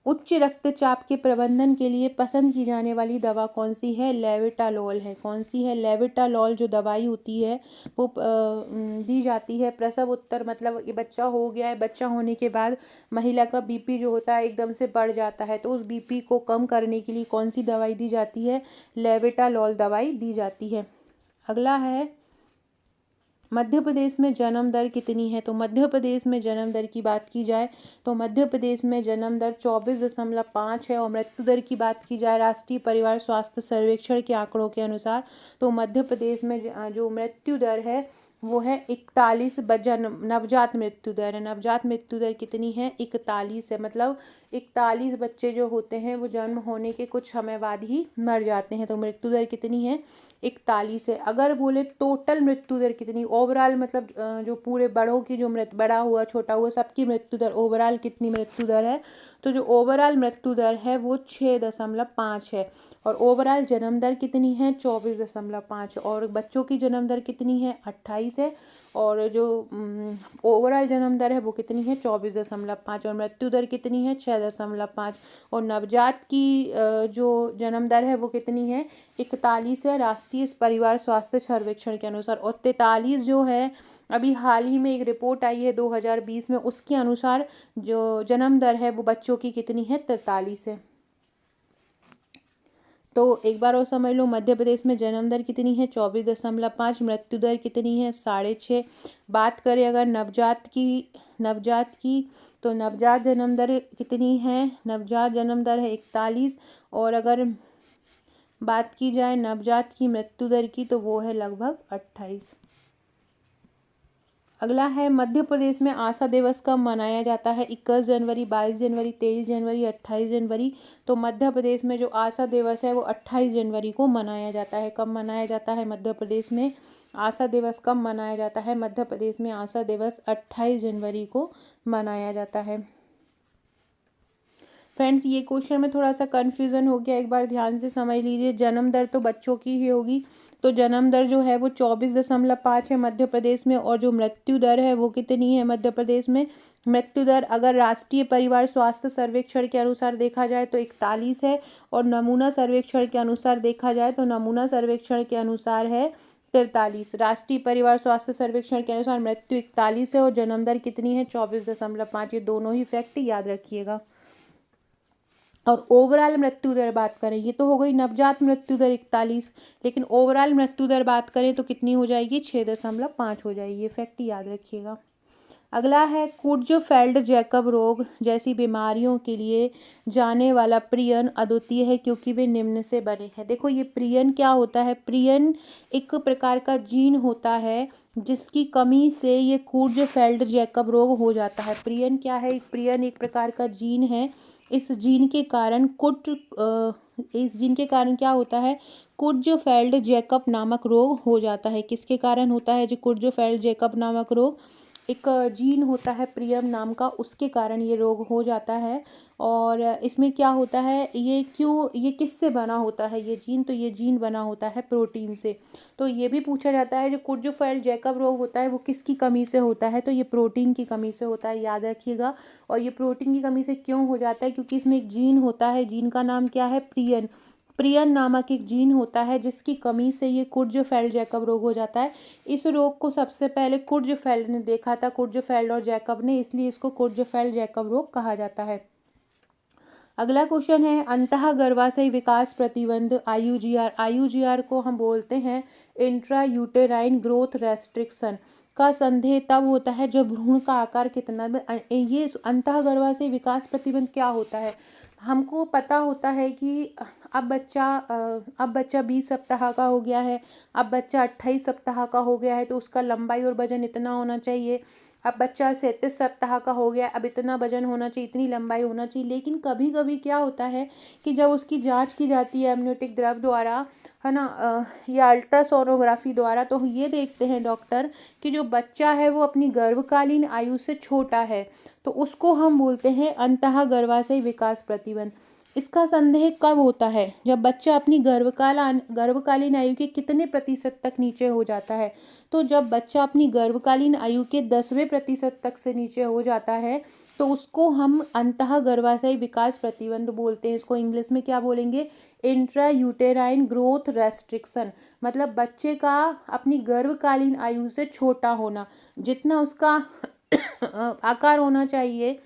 उच्च रक्तचाप के प्रबंधन के लिए पसंद की जाने वाली दवा कौन सी है, लेविटालॉल है। कौन सी है, लेविटालॉल जो दवाई होती है वो दी जाती है प्रसव उत्तर, मतलब ये बच्चा हो गया है, बच्चा होने के बाद महिला का बीपी जो होता है एकदम से बढ़ जाता है, तो उस बीपी को कम करने के लिए कौन सी दवाई दी जाती है, लेविटालॉल दवाई दी जाती है। अगला है, मध्य प्रदेश में जन्म दर कितनी है। तो मध्य प्रदेश में जन्म दर की बात की जाए तो मध्य प्रदेश में जन्म दर 24.5 है, और मृत्यु दर की बात की जाए राष्ट्रीय परिवार स्वास्थ्य सर्वेक्षण के आंकड़ों के अनुसार तो मध्य प्रदेश में जो मृत्यु दर है वो है 41। नवजात मृत्यु दर है, नवजात मृत्यु दर कितनी है, 41 है, मतलब 41 बच्चे जो होते हैं वो जन्म होने के कुछ समय बाद ही मर जाते हैं। तो मृत्यु दर कितनी है, 41 है। अगर बोले टोटल मृत्यु दर कितनी, ओवरऑल मतलब जो पूरे बड़ों की जो बड़ा हुआ छोटा हुआ सबकी मृत्यु दर, ओवरऑल कितनी मृत्यु दर है, तो जो ओवरऑल मृत्यु दर है वो 6.5 है। और ओवरऑल जन्म दर कितनी है, 24.5। और बच्चों की जन्म दर कितनी है, 28 है। और जो ओवरऑल जन्म दर है वो कितनी है, 24.5। और मृत्यु दर कितनी है, 6.5। और नवजात की जो जन्म दर है वो कितनी है, 41 है राष्ट्रीय परिवार स्वास्थ्य सर्वेक्षण के अनुसार। और 43 जो है, अभी हाल ही में एक रिपोर्ट आई है 2020 में, उसके अनुसार जो जन्म दर है वो बच्चों की कितनी है, 43 है। तो एक बार और समझ लो, मध्य प्रदेश में जन्म दर कितनी है 24.5, मृत्यु दर कितनी है 6.5। बात करें अगर नवजात की तो नवजात जन्म दर कितनी है, नवजात जन्म दर है 41। और अगर बात की जाए नवजात की मृत्यु दर की तो वो है लगभग 28। अगला है मध्य प्रदेश में आशा दिवस कब मनाया जाता है, 21 जनवरी, 22 जनवरी, 23 जनवरी, 28 जनवरी। तो मध्य प्रदेश में जो आशा दिवस है वो 28 जनवरी को मनाया जाता है। कब मनाया जाता है मध्य प्रदेश में आशा दिवस, कब मनाया जाता है मध्य प्रदेश में आशा दिवस 28 जनवरी को मनाया जाता है। फ्रेंड्स, ये क्वेश्चन में थोड़ा सा कन्फ्यूज़न हो गया, एक बार ध्यान से समझ लीजिए। जन्म दर तो बच्चों की ही होगी, तो जन्म दर जो है वो 24.5 है मध्य प्रदेश में। और जो मृत्यु दर है वो कितनी है मध्य प्रदेश में, मृत्यु दर अगर राष्ट्रीय परिवार स्वास्थ्य सर्वेक्षण के अनुसार देखा जाए तो 41 है। और नमूना सर्वेक्षण के अनुसार देखा जाए तो नमूना सर्वेक्षण के अनुसार है 43। राष्ट्रीय परिवार स्वास्थ्य सर्वेक्षण के अनुसार मृत्यु 41 है और जन्म दर कितनी है 24.5। ये दोनों ही फैक्ट याद रखिएगा। और ओवरऑल मृत्यु दर बात करें, ये तो हो गई नवजात मृत्यु दर 41, लेकिन ओवरऑल मृत्यु दर बात करें तो कितनी हो जाएगी 6.5 हो जाएगी। ये फैक्ट याद रखिएगा। अगला है कुर्ज़फेल्ड जैकब रोग जैसी बीमारियों के लिए जाने वाला प्रियन अद्वितीय है क्योंकि वे निम्न से बने हैं। देखो ये प्रियन क्या होता है, प्रियन एक प्रकार का जीन होता है जिसकी कमी से ये कुर्ज़फेल्ड जैकब रोग हो जाता है। प्रियन क्या है, प्रियन एक प्रकार का जीन है। इस जीन के कारण क्या होता है, कुर्ज़फेल्ड जैकब नामक रोग हो जाता है। किसके कारण होता है जो कुर्ज़फेल्ड जैकब नामक रोग, एक जीन होता है प्रियम नाम का, उसके कारण ये रोग हो जाता है। और इसमें क्या होता है, ये किससे बना होता है ये जीन, तो ये जीन बना होता है प्रोटीन से। तो ये भी पूछा जाता है जो कुर्ज़फेल्ड जैकब रोग होता है वो किसकी कमी से होता है, तो ये प्रोटीन की कमी से होता है, याद रखिएगा। और ये प्रोटीन की कमी से क्यों हो जाता है, क्योंकि इसमें एक जीन होता है, जीन का नाम क्या है प्रियन। प्रियन नामक एक जीन होता है जिसकी कमी से ये कुर्ज़फेल्ड जैकब रोग हो जाता है। इस रोग को सबसे पहले कुर्ज़फेल्ड ने देखा था, कुर्ज़फेल्ड और जैकब ने, इसलिए इसको कुर्ज़फेल्ड जैकब रोग कहा जाता है। अगला क्वेश्चन है अंतः गर्भाशय विकास प्रतिबंध IUGR। IUGR को हम बोलते हैं इंट्रा यूटेराइन ग्रोथ रेस्ट्रिक्शन का संदेह तब होता है जब भ्रूण का आकार कितना, ये अंतः गर्भाशय विकास प्रतिबंध क्या होता है। हमको पता होता है कि अब बच्चा 20 सप्ताह का हो गया है, अब बच्चा 28 सप्ताह का हो गया है, तो उसका लंबाई और वजन इतना होना चाहिए। अब बच्चा 37 सप्ताह का हो गया, अब इतना वजन होना चाहिए, इतनी लंबाई होना चाहिए। लेकिन कभी कभी क्या होता है कि जब उसकी जांच की जाती है एमनियोटिक द्रव द्वारा, है ना, या अल्ट्रासोनोग्राफी द्वारा, तो ये देखते हैं डॉक्टर कि जो बच्चा है वो अपनी गर्भकालीन आयु से छोटा है, तो उसको हम बोलते हैं अंतः गर्भाशय विकास प्रतिबंध। इसका संदेह कब होता है, जब बच्चा अपनी गर्भकालीन आयु के कितने प्रतिशत तक नीचे हो जाता है। तो जब बच्चा अपनी गर्भकालीन आयु के 10वें प्रतिशत तक से नीचे हो जाता है तो उसको हम अंतः गर्भाशय विकास प्रतिबंध बोलते हैं। इसको इंग्लिश में क्या बोलेंगे, इंट्रा यूटेराइन ग्रोथ रेस्ट्रिक्शन। मतलब बच्चे का अपनी गर्भकालीन आयु से छोटा होना, जितना उसका आकार होना चाहिए,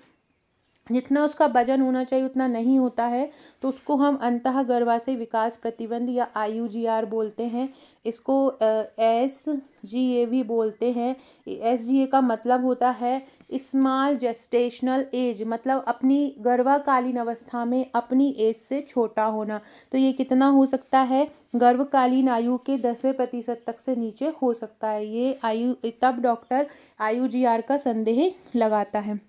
जितना उसका वजन होना चाहिए उतना नहीं होता है, तो उसको हम अंतः गर्भाशय विकास प्रतिबंध या IUGR बोलते हैं। इसको SGA भी बोलते हैं। SGA का मतलब होता है स्मॉल जेस्टेशनल एज, मतलब अपनी गर्भकालीन अवस्था में अपनी एज से छोटा होना। तो ये कितना हो सकता है, गर्भकालीन आयु के 10वें प्रतिशत तक से नीचे हो सकता है। ये तब डॉक्टर IUGR का संदेह लगाता है।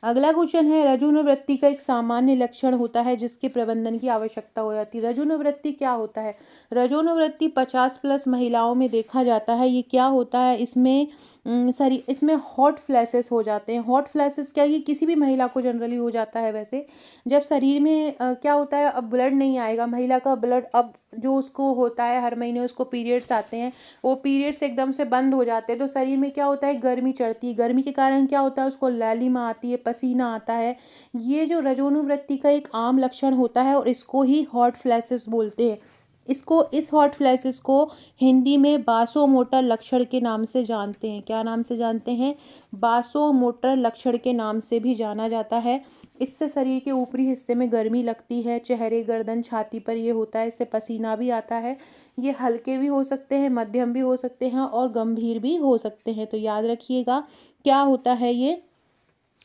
अगला क्वेश्चन है रजोनिवृत्ति का एक सामान्य लक्षण होता है जिसके प्रबंधन की आवश्यकता हो जाती है। रजोनिवृत्ति क्या होता है, रजोनिवृत्ति 50+ महिलाओं में देखा जाता है। ये क्या होता है, इसमें हॉट फ्लैशेस हो जाते हैं। हॉट फ्लैशेस क्या, ये किसी भी महिला को जनरली हो जाता है। वैसे जब शरीर में क्या होता है, अब ब्लड नहीं आएगा, महिला का ब्लड अब जो उसको होता है हर महीने उसको पीरियड्स आते हैं, वो पीरियड्स एकदम से बंद हो जाते हैं, तो शरीर में क्या होता है, गर्मी चढ़ती है। गर्मी के कारण क्या होता है, उसको लैलिमा आती है, पसीना आता है। ये जो रजोनिवृत्ति का एक आम लक्षण होता है और इसको ही हॉट फ्लैशेस बोलते हैं। इसको, इस हॉट फ्लैशेस को हिंदी में वासोमोटर लक्षण के नाम से जानते हैं। क्या नाम से जानते हैं? वासोमोटर लक्षण के नाम से भी जाना जाता है। इससे शरीर के ऊपरी हिस्से में गर्मी लगती है, चेहरे, गर्दन, छाती पर ये होता है। इससे पसीना भी आता है। ये हल्के भी हो सकते हैं, मध्यम भी हो सकते हैं और गंभीर भी हो सकते हैं। तो याद रखिएगा क्या होता है ये।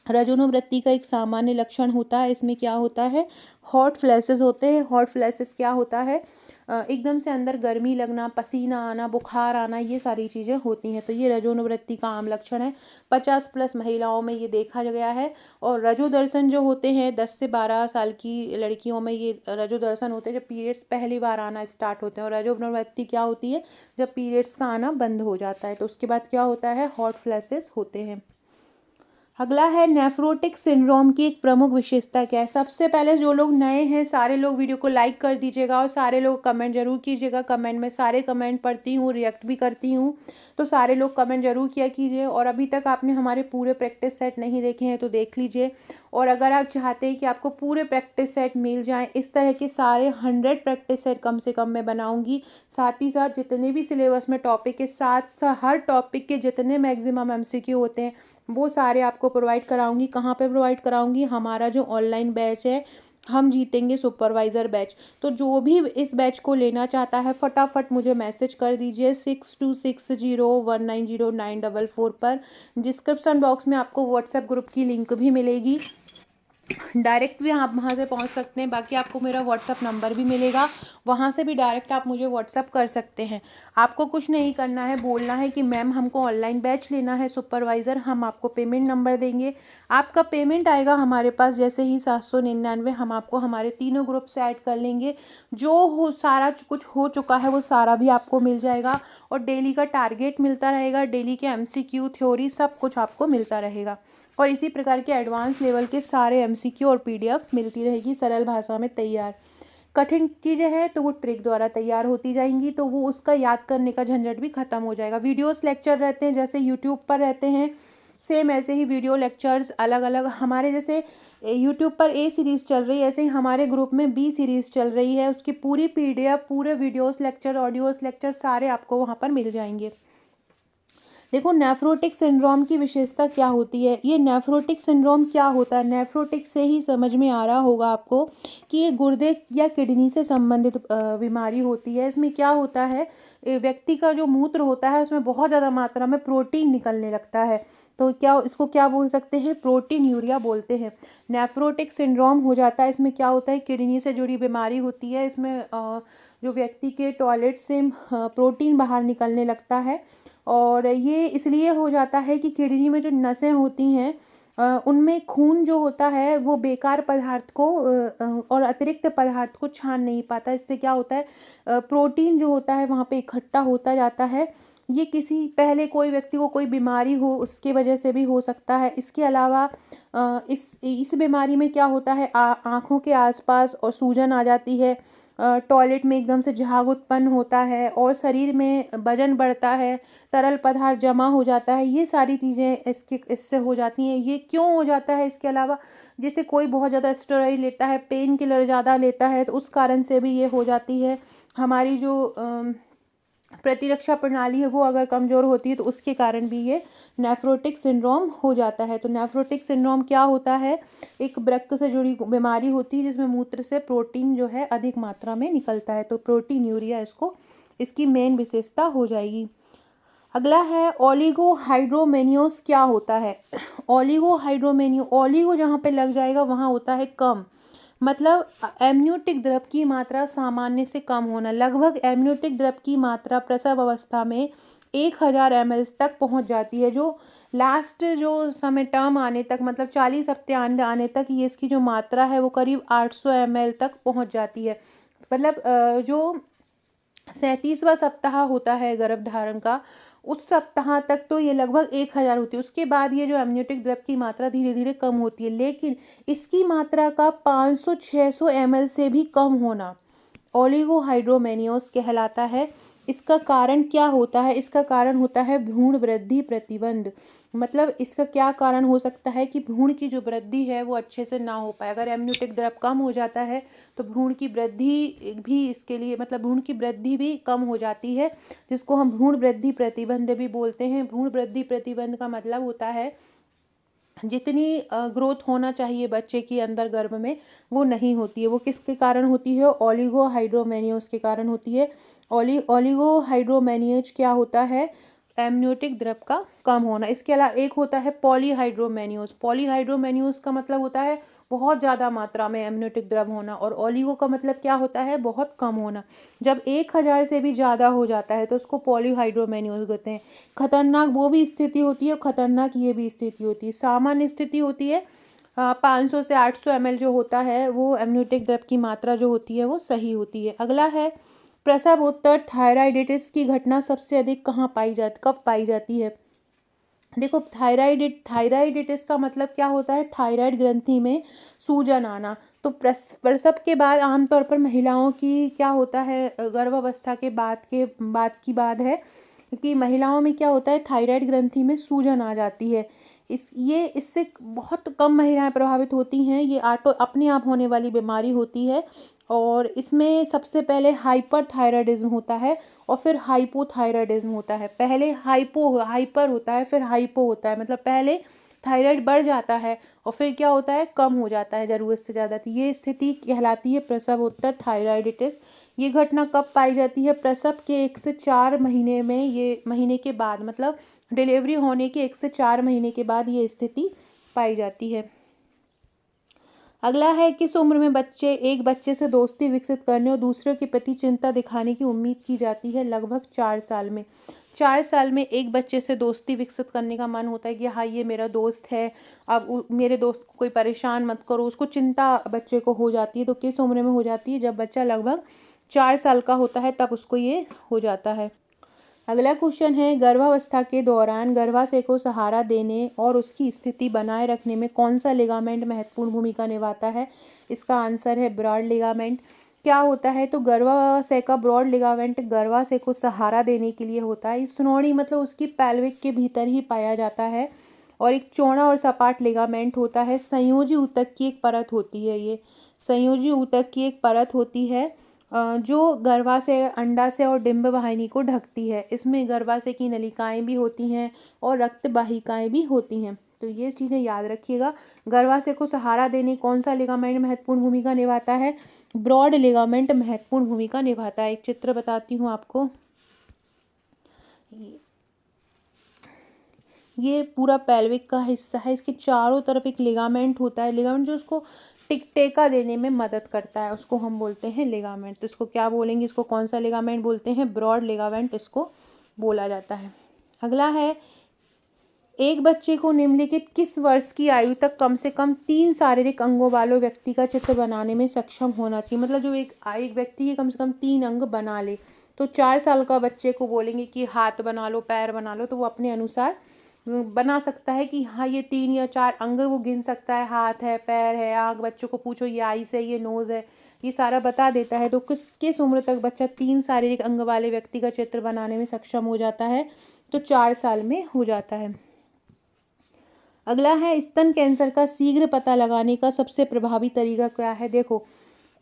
रजोनुवृत्ति का एक सामान्य लक्षण होता है। इसमें क्या होता है? हॉट फ्लैशेस होते हैं। हॉट फ्लैशेस क्या होता है? एकदम से अंदर गर्मी लगना, पसीना आना, बुखार आना, ये सारी चीज़ें होती हैं। तो ये रजोनुवृत्ति का आम लक्षण है। 50+ महिलाओं में ये देखा गया है। और रजोदर्शन जो होते हैं 10 से 12 साल की लड़कियों में ये रजोदर्शन होते हैं जब पीरियड्स पहली बार आना स्टार्ट होते हैं। और रजोनुवृत्ति क्या होती है? जब पीरियड्स का आना बंद हो जाता है। तो उसके बाद क्या होता है? हॉट फ्लैशेस होते हैं। अगला है नेफ्रोटिक सिंड्रोम की एक प्रमुख विशेषता क्या है। सबसे पहले जो लोग नए हैं सारे लोग वीडियो को लाइक कर दीजिएगा और सारे लोग कमेंट जरूर कीजिएगा। कमेंट में सारे कमेंट पढ़ती हूँ, रिएक्ट भी करती हूँ, तो सारे लोग कमेंट जरूर किया कीजिए। और अभी तक आपने हमारे पूरे प्रैक्टिस सेट नहीं देखे हैं तो देख लीजिए। और अगर आप चाहते हैं कि आपको पूरे प्रैक्टिस सेट मिल जाएँ, इस तरह के सारे 100 प्रैक्टिस सेट कम से कम मैं बनाऊँगी। साथ ही साथ जितने भी सिलेबस में टॉपिक के साथ हर टॉपिक के जितने मैक्सिमम MCQ होते हैं वो सारे आपको प्रोवाइड कराऊंगी। कहाँ पे प्रोवाइड कराऊंगी? हमारा जो ऑनलाइन बैच है हम जीतेंगे सुपरवाइज़र बैच। तो जो भी इस बैच को लेना चाहता है फटाफट मुझे मैसेज कर दीजिए 6260190944 पर। डिस्क्रिप्शन बॉक्स में आपको व्हाट्सएप ग्रुप की लिंक भी मिलेगी, डायरेक्ट भी आप वहाँ से पहुँच सकते हैं। बाकी आपको मेरा व्हाट्सअप नंबर भी मिलेगा, वहाँ से भी डायरेक्ट आप मुझे व्हाट्सअप कर सकते हैं। आपको कुछ नहीं करना है, बोलना है कि मैम हमको ऑनलाइन बैच लेना है सुपरवाइज़र, हम आपको पेमेंट नंबर देंगे। आपका पेमेंट आएगा हमारे पास जैसे ही 799, हम आपको हमारे तीनों ग्रुप से ऐड कर लेंगे। जो हो सारा कुछ हो चुका है वो सारा भी आपको मिल जाएगा। और डेली का टारगेट मिलता रहेगा, डेली के MCQ, थ्योरी सब कुछ आपको मिलता रहेगा। और इसी प्रकार के एडवांस लेवल के सारे MCQ और PDF मिलती रहेगी सरल भाषा में तैयार। कठिन चीज़ें हैं तो वो ट्रिक द्वारा तैयार होती जाएंगी, तो वो उसका याद करने का झंझट भी खत्म हो जाएगा। वीडियोस लेक्चर रहते हैं जैसे यूट्यूब पर रहते हैं, सेम ऐसे ही वीडियो लेक्चर्स अलग अलग हमारे जैसे यूट्यूब पर A सीरीज़ चल रही है, ऐसे ही हमारे ग्रुप में B सीरीज़ चल रही है। उसकी पूरी PDF, पूरे वीडियोस लेक्चर, ऑडियोस लेक्चर सारे आपको वहाँ पर मिल जाएंगे। देखो नेफ्रोटिक सिंड्रोम की विशेषता क्या होती है। ये नेफ्रोटिक सिंड्रोम क्या होता है? नेफ्रोटिक से ही समझ में आ रहा होगा आपको कि ये गुर्दे या किडनी से संबंधित बीमारी होती है। इसमें क्या होता है, व्यक्ति का जो मूत्र होता है उसमें बहुत ज़्यादा मात्रा में प्रोटीन निकलने लगता है। तो क्या इसको क्या बोल सकते हैं? प्रोटीन यूरिया बोलते हैं। नेफ्रोटिक सिंड्रोम हो जाता है। इसमें क्या होता है, किडनी से जुड़ी बीमारी होती है। इसमें जो व्यक्ति के टॉयलेट से प्रोटीन बाहर निकलने लगता है। और ये इसलिए हो जाता है कि किडनी में जो नसें होती हैं उनमें खून जो होता है वो बेकार पदार्थ को और अतिरिक्त पदार्थ को छान नहीं पाता। इससे क्या होता है, प्रोटीन जो होता है वहाँ पे इकट्ठा होता जाता है। ये किसी पहले कोई व्यक्ति को कोई बीमारी हो उसके वजह से भी हो सकता है। इसके अलावा इस बीमारी में क्या होता है, आँखों के आसपास और सूजन आ जाती है, टॉयलेट में एकदम से झाग उत्पन्न होता है और शरीर में वजन बढ़ता है, तरल पदार्थ जमा हो जाता है। ये सारी चीज़ें इससे हो जाती हैं। ये क्यों हो जाता है? इसके अलावा जैसे कोई बहुत ज़्यादा स्टेरॉइड लेता है, पेन किलर ज़्यादा लेता है तो उस कारण से भी ये हो जाती है। हमारी जो प्रतिरक्षा प्रणाली है वो अगर कमज़ोर होती है तो उसके कारण भी ये नेफ्रोटिक सिंड्रोम हो जाता है। तो नेफ्रोटिक सिंड्रोम क्या होता है, एक वृक्क से जुड़ी बीमारी होती है जिसमें मूत्र से प्रोटीन जो है अधिक मात्रा में निकलता है। तो प्रोटीन यूरिया इसकी मेन विशेषता हो जाएगी। अगला है ओलिगोहाइड्रोमेनियोस क्या होता है। ओलिगो जहाँ पे लग जाएगा वहाँ होता है कम, मतलब एमनियोटिक द्रव की मात्रा सामान्य से कम होना। लगभग एमनियोटिक द्रव की मात्रा प्रसव अवस्था में 1000 ml तक पहुंच जाती है। जो लास्ट जो समय टर्म आने तक, मतलब 40 हफ्ते आने तक ये इसकी जो मात्रा है वो करीब 800 ml तक पहुंच जाती है। मतलब जो 37वां सप्ताह होता है गर्भधारण का, उस सप्ताह तक तो ये लगभग 1000 होती है। उसके बाद ये जो एमनियोटिक द्रव की मात्रा धीरे धीरे कम होती है, लेकिन इसकी मात्रा का 500-600 ml से भी कम होना ओलिगोहाइड्रोमेनियोस कहलाता है। इसका कारण क्या होता है? इसका कारण होता है भ्रूण वृद्धि प्रतिबंध। मतलब इसका क्या कारण हो सकता है कि भ्रूण की जो वृद्धि है वो अच्छे से ना हो पाए। अगर एमनियोटिक द्रव कम हो जाता है तो भ्रूण की वृद्धि भी इसके लिए, मतलब भ्रूण की वृद्धि भी कम हो जाती है, जिसको हम भ्रूण वृद्धि प्रतिबंध भी बोलते हैं। भ्रूण वृद्धि प्रतिबंध का मतलब होता है जितनी ग्रोथ होना चाहिए बच्चे के अंदर गर्भ में, वो नहीं होती है। वो किसके कारण होती है? ओलिगोहाइड्रोमेनियोस के कारण होती है। ओलिगोहाइड्रोमेनियज क्या होता है? एमनियोटिक द्रव का कम होना। इसके अलावा एक होता है पॉलीहाइड्रोमेनियोस। पॉलीहाइड्रोमेनियोस का मतलब होता है बहुत ज़्यादा मात्रा में एमनियोटिक द्रव होना, और ओलिगो का मतलब क्या होता है? बहुत कम होना। जब 1000 से भी ज़्यादा हो जाता है तो उसको पॉलीहाइड्रोमेनियोस कहते हैं। खतरनाक वो भी स्थिति होती है और खतरनाक ये भी स्थिति होती है। सामान्य स्थिति होती है 500 से 800 ml जो होता है वो एमनियोटिक द्रव की मात्रा जो होती है वो सही होती है। अगला है प्रसवोत्तर थायराइडिटिस की घटना सबसे अधिक कब पाई जाती है? देखो, थायराइडिटिस का मतलब क्या होता है? थायराइड ग्रंथि में सूजन आना। तो प्रसव के बाद आमतौर पर महिलाओं की क्या होता है, गर्भावस्था के बाद की बात है कि महिलाओं में क्या होता है, थायराइड ग्रंथि में सूजन आ जाती है। इससे बहुत कम महिलाएं प्रभावित होती हैं। ये अपने आप होने वाली बीमारी होती है, और इसमें सबसे पहले हाइपरथायराइडिज्म होता है और फिर हाइपोथायराइडिज्म होता है। पहले हाइपर होता है, फिर हाइपो होता है। मतलब पहले थायराइड बढ़ जाता है और फिर क्या होता है, कम हो जाता है ज़रूरत से ज़्यादा। तो ये स्थिति कहलाती है प्रसवोत्तर थायराइडिटिस। ये घटना कब पाई जाती है? प्रसव के 1 से 4 महीने में, ये महीने के बाद, मतलब डिलीवरी होने के 1 से 4 महीने के बाद ये स्थिति पाई जाती है। अगला है, किस उम्र में एक बच्चे से दोस्ती विकसित करने और दूसरे के प्रति चिंता दिखाने की उम्मीद की जाती है? लगभग 4 साल में। 4 साल में एक बच्चे से दोस्ती विकसित करने का मन होता है कि हाँ, ये मेरा दोस्त है, अब मेरे दोस्त को कोई परेशान मत करो। उसको चिंता बच्चे को हो जाती है। तो किस उम्र में हो जाती है? जब बच्चा लगभग 4 साल का होता है तब उसको ये हो जाता है। अगला क्वेश्चन है, गर्भावस्था के दौरान गर्भाशय को सहारा देने और उसकी स्थिति बनाए रखने में कौन सा लिगामेंट महत्वपूर्ण भूमिका निभाता है? इसका आंसर है ब्रॉड लिगामेंट। क्या होता है? तो गर्भाशय का ब्रॉड लिगामेंट गर्भाशय को सहारा देने के लिए होता है। सुनौड़ी मतलब उसकी पैल्विक के भीतर ही पाया जाता है। और एक चौड़ा और सपाट लिगामेंट होता है। संयोजी ऊतक की एक परत होती है। ये संयोजी ऊतक की एक परत होती है जो गर्भाशय, अंडाशय और डिंब वाहिनी को ढकती है। इसमें गर्भाशय की नलिकाएं भी होती हैं और रक्त वाहिकाएं भी होती हैं। तो ये चीज़ें याद रखिएगा। गर्भाशय को सहारा देने कौन सा लिगामेंट महत्वपूर्ण भूमिका निभाता है? ब्रॉड लिगामेंट महत्वपूर्ण भूमिका निभाता है। एक चित्र बताती हूँ आपको। ये पूरा पेल्विक का हिस्सा है। इसके चारों तरफ एक लिगामेंट होता है। लिगामेंट जो उसको टेका देने में मदद करता है, उसको हम बोलते हैं लिगामेंट। तो इसको क्या बोलेंगे? इसको कौन सा लिगामेंट बोलते हैं? ब्रॉड लिगामेंट इसको बोला जाता है। अगला है, एक बच्चे को निम्नलिखित किस वर्ष की आयु तक कम से कम 3 शारीरिक अंगों वाले व्यक्ति का चित्र बनाने में सक्षम होना चाहिए? मतलब जो एक व्यक्ति के कम से कम 3 अंग बना ले। तो 4 साल का बच्चे को बोलेंगे कि हाथ बना लो, पैर बना लो, तो वो अपने अनुसार बना सकता है कि हाँ, ये 3 या 4 अंग वो गिन सकता है। हाथ है, पैर है, आँख। बच्चों को पूछो ये आइस है, ये नोज़ है, ये सारा बता देता है। तो किस उम्र तक बच्चा 3 शारीरिक अंग वाले व्यक्ति का चित्र बनाने में सक्षम हो जाता है? तो 4 साल में हो जाता है। अगला है, स्तन कैंसर का शीघ्र पता लगाने का सबसे प्रभावी तरीका क्या है? देखो,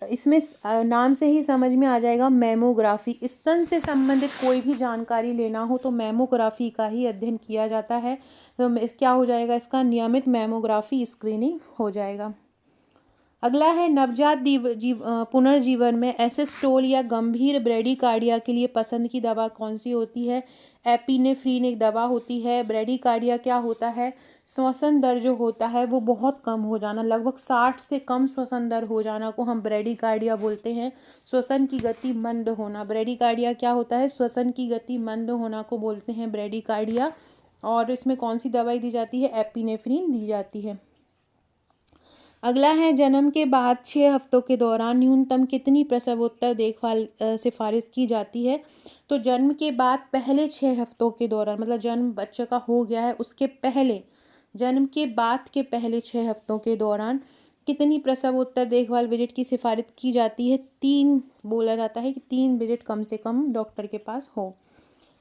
इसमें नाम से ही समझ में आ जाएगा, मैमोग्राफी। स्तन से संबंधित कोई भी जानकारी लेना हो तो मैमोग्राफी का ही अध्ययन किया जाता है। तो क्या हो जाएगा? इसका नियमित मैमोग्राफी स्क्रीनिंग हो जाएगा। अगला है, नवजात पुनर्जीवन में एसिस्टोल या गंभीर ब्रेडीकार्डिया के लिए पसंद की दवा कौन सी होती है? एपिनेफ्रीन एक दवा होती है। ब्रेडीकार्डिया क्या होता है? श्वसन दर जो होता है वो बहुत कम हो जाना, लगभग 60 से कम श्वसन दर हो जाना को हम ब्रेडीकार्डिया बोलते हैं। श्वसन की गति मंद होना, ब्रेडीकार्डिया क्या होता है? श्वसन की गति मंद होना को बोलते हैं ब्रेडीकार्डिया। और इसमें कौन सी दवाई दी जाती है? एपिनेफ्रीन दी जाती है। अगला है, जन्म के बाद 6 हफ्तों के दौरान न्यूनतम कितनी प्रसवोत्तर देखभाल सिफारिश की जाती है? तो जन्म के बाद पहले 6 हफ्तों के दौरान, मतलब जन्म बच्चे का हो गया है उसके पहले, जन्म के बाद के पहले 6 हफ्तों के दौरान कितनी प्रसवोत्तर देखभाल विजिट की सिफारिश की जाती है? 3 बोला जाता है कि 3 विजिट कम से कम डॉक्टर के पास हो।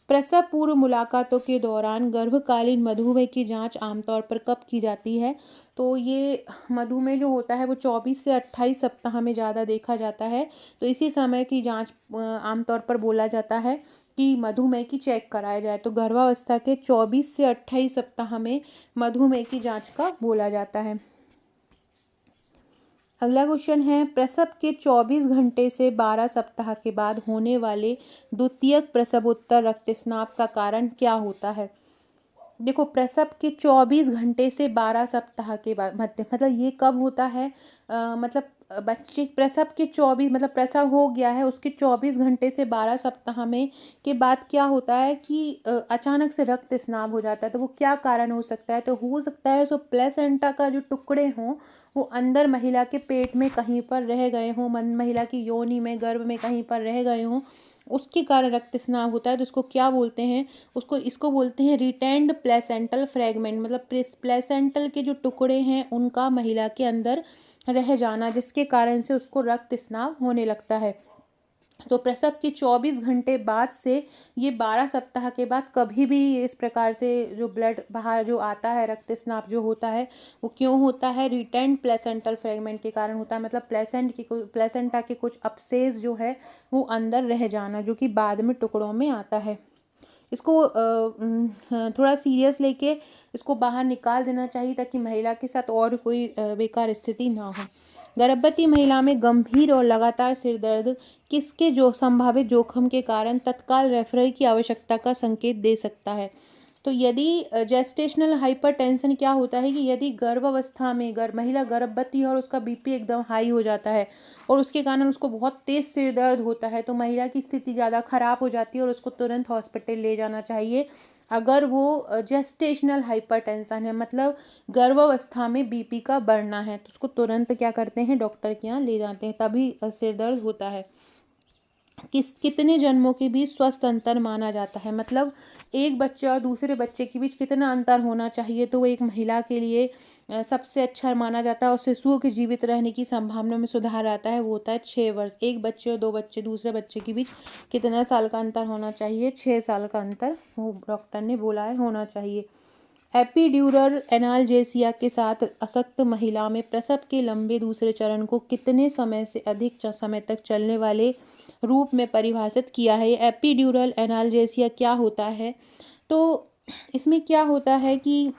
प्रसव पूर्व मुलाकातों के दौरान गर्भकालीन मधुमेह की जांच आमतौर पर कब की जाती है? तो ये मधुमेह जो होता है वो 24 से 28 सप्ताह में ज़्यादा देखा जाता है। तो इसी समय की जांच आमतौर पर बोला जाता है कि मधुमेह की चेक कराया जाए। तो गर्भावस्था के 24 से 28 सप्ताह में मधुमेह की जांच का बोला जाता है। अगला क्वेश्चन है, प्रसव के 24 घंटे से 12 सप्ताह के बाद होने वाले द्वितीयक प्रसवोत्तर रक्तस्राव का कारण क्या होता है? देखो, प्रसव के 24 घंटे से 12 सप्ताह के बाद मध्य मतलब ये कब होता है? मतलब बच्चे प्रसव के 24 मतलब प्रसव हो गया है, उसके 24 घंटे से 12 सप्ताह में के बाद क्या होता है कि अचानक से रक्त स्राव हो जाता है। तो वो क्या कारण हो सकता है? तो हो सकता है सो प्लेसेंटा का जो टुकड़े हों वो अंदर महिला के पेट में कहीं पर रह गए हों, महिला की योनि में, गर्भ में कहीं पर रह गए हों, उसके कारण रक्त स्राव होता है। तो उसको क्या बोलते हैं? इसको बोलते हैं रिटेंड प्लेसेंटल फ्रेगमेंट, मतलब प्लेसेंटल के जो टुकड़े हैं उनका महिला के अंदर रह जाना, जिसके कारण से उसको रक्त स्राव होने लगता है। तो प्रसव के 24 घंटे बाद से ये 12 सप्ताह के बाद कभी भी इस प्रकार से जो ब्लड बाहर जो आता है, रक्तस्राव जो होता है, वो क्यों होता है? रिटेंड प्लेसेंटल फ्रेगमेंट के कारण होता है। मतलब प्लेसेंटा के कुछ अपसेस जो है वो अंदर रह जाना, जो कि बाद में टुकड़ों में आता है। इसको थोड़ा सीरियस लेके इसको बाहर निकाल देना चाहिए ताकि महिला के साथ और कोई बेकार स्थिति ना हो। गर्भवती महिला में गंभीर और लगातार सिर दर्द किसके जो संभावित जोखिम के कारण तत्काल रेफरल की आवश्यकता का संकेत दे सकता है? तो यदि जेस्टेशनल हाइपरटेंशन क्या होता है कि यदि गर्भावस्था में महिला गर्भवती है और उसका बीपी एकदम हाई हो जाता है और उसके कारण उसको बहुत तेज सिर दर्द होता है, तो महिला की स्थिति ज़्यादा खराब हो जाती है और उसको तुरंत हॉस्पिटल ले जाना चाहिए। अगर वो जेस्टेशनल हाइपरटेंशन है, मतलब गर्भावस्था में बीपी का बढ़ना है, तो उसको तुरंत क्या करते हैं? डॉक्टर के यहाँ ले जाते हैं, तभी सिर दर्द होता है। कितने जन्मों के बीच स्वस्थ अंतर माना जाता है? मतलब एक बच्चे और दूसरे बच्चे के बीच कितना अंतर होना चाहिए? तो वो एक महिला के लिए सबसे अच्छा माना जाता है और शिशुओं के जीवित रहने की संभावना में सुधार आता है, वो होता है 6 वर्ष। एक बच्चे और 2 बच्चे दूसरे बच्चे के बीच कितना साल का अंतर होना चाहिए? 6 साल का अंतर वो डॉक्टर ने बोला है होना चाहिए। एपिड्यूरल एनाल्जेसिया के साथ अशक्त महिला में प्रसव के लंबे दूसरे चरण को कितने समय से अधिक समय तक चलने वाले रूप में परिभाषित किया है? एपिड्यूरल एनाल्जेसिया क्या होता है? तो इसमें क्या होता है कि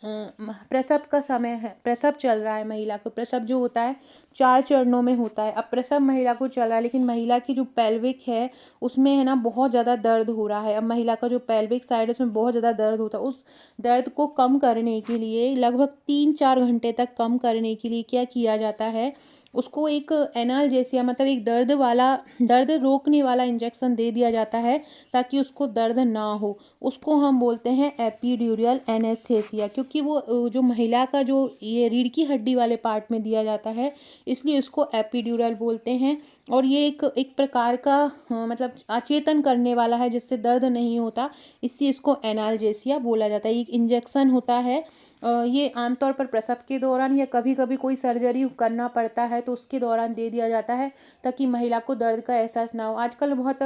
प्रसव का समय है, प्रसव चल रहा है महिला को, प्रसव जो होता है 4 चरणों में होता है। अब प्रसव महिला को चल रहा है, लेकिन महिला की जो पेल्विक है उसमें है ना बहुत ज़्यादा दर्द हो रहा है। अब महिला का जो पेल्विक साइड है उसमें बहुत ज़्यादा दर्द होता है। उस दर्द को कम करने के लिए, लगभग 3-4 घंटे तक कम करने के लिए क्या किया जाता है? उसको एक एनाल्जेसिया मतलब एक दर्द रोकने वाला इंजेक्शन दे दिया जाता है ताकि उसको दर्द ना हो। उसको हम बोलते हैं एपिड्यूरल एनेस्थेसिया, क्योंकि वो जो महिला का जो ये रीढ़ की हड्डी वाले पार्ट में दिया जाता है, इसलिए उसको एपिड्यूरल बोलते हैं। और ये एक प्रकार का मतलब अचेतन करने वाला है, जिससे दर्द नहीं होता, इसलिए इसको एनाल्जेसिया बोला जाता है। एक इंजेक्शन होता है, ये आमतौर पर प्रसव के दौरान या कभी कभी कोई सर्जरी करना पड़ता है तो उसके दौरान दे दिया जाता है ताकि महिला को दर्द का एहसास ना हो। आजकल बहुत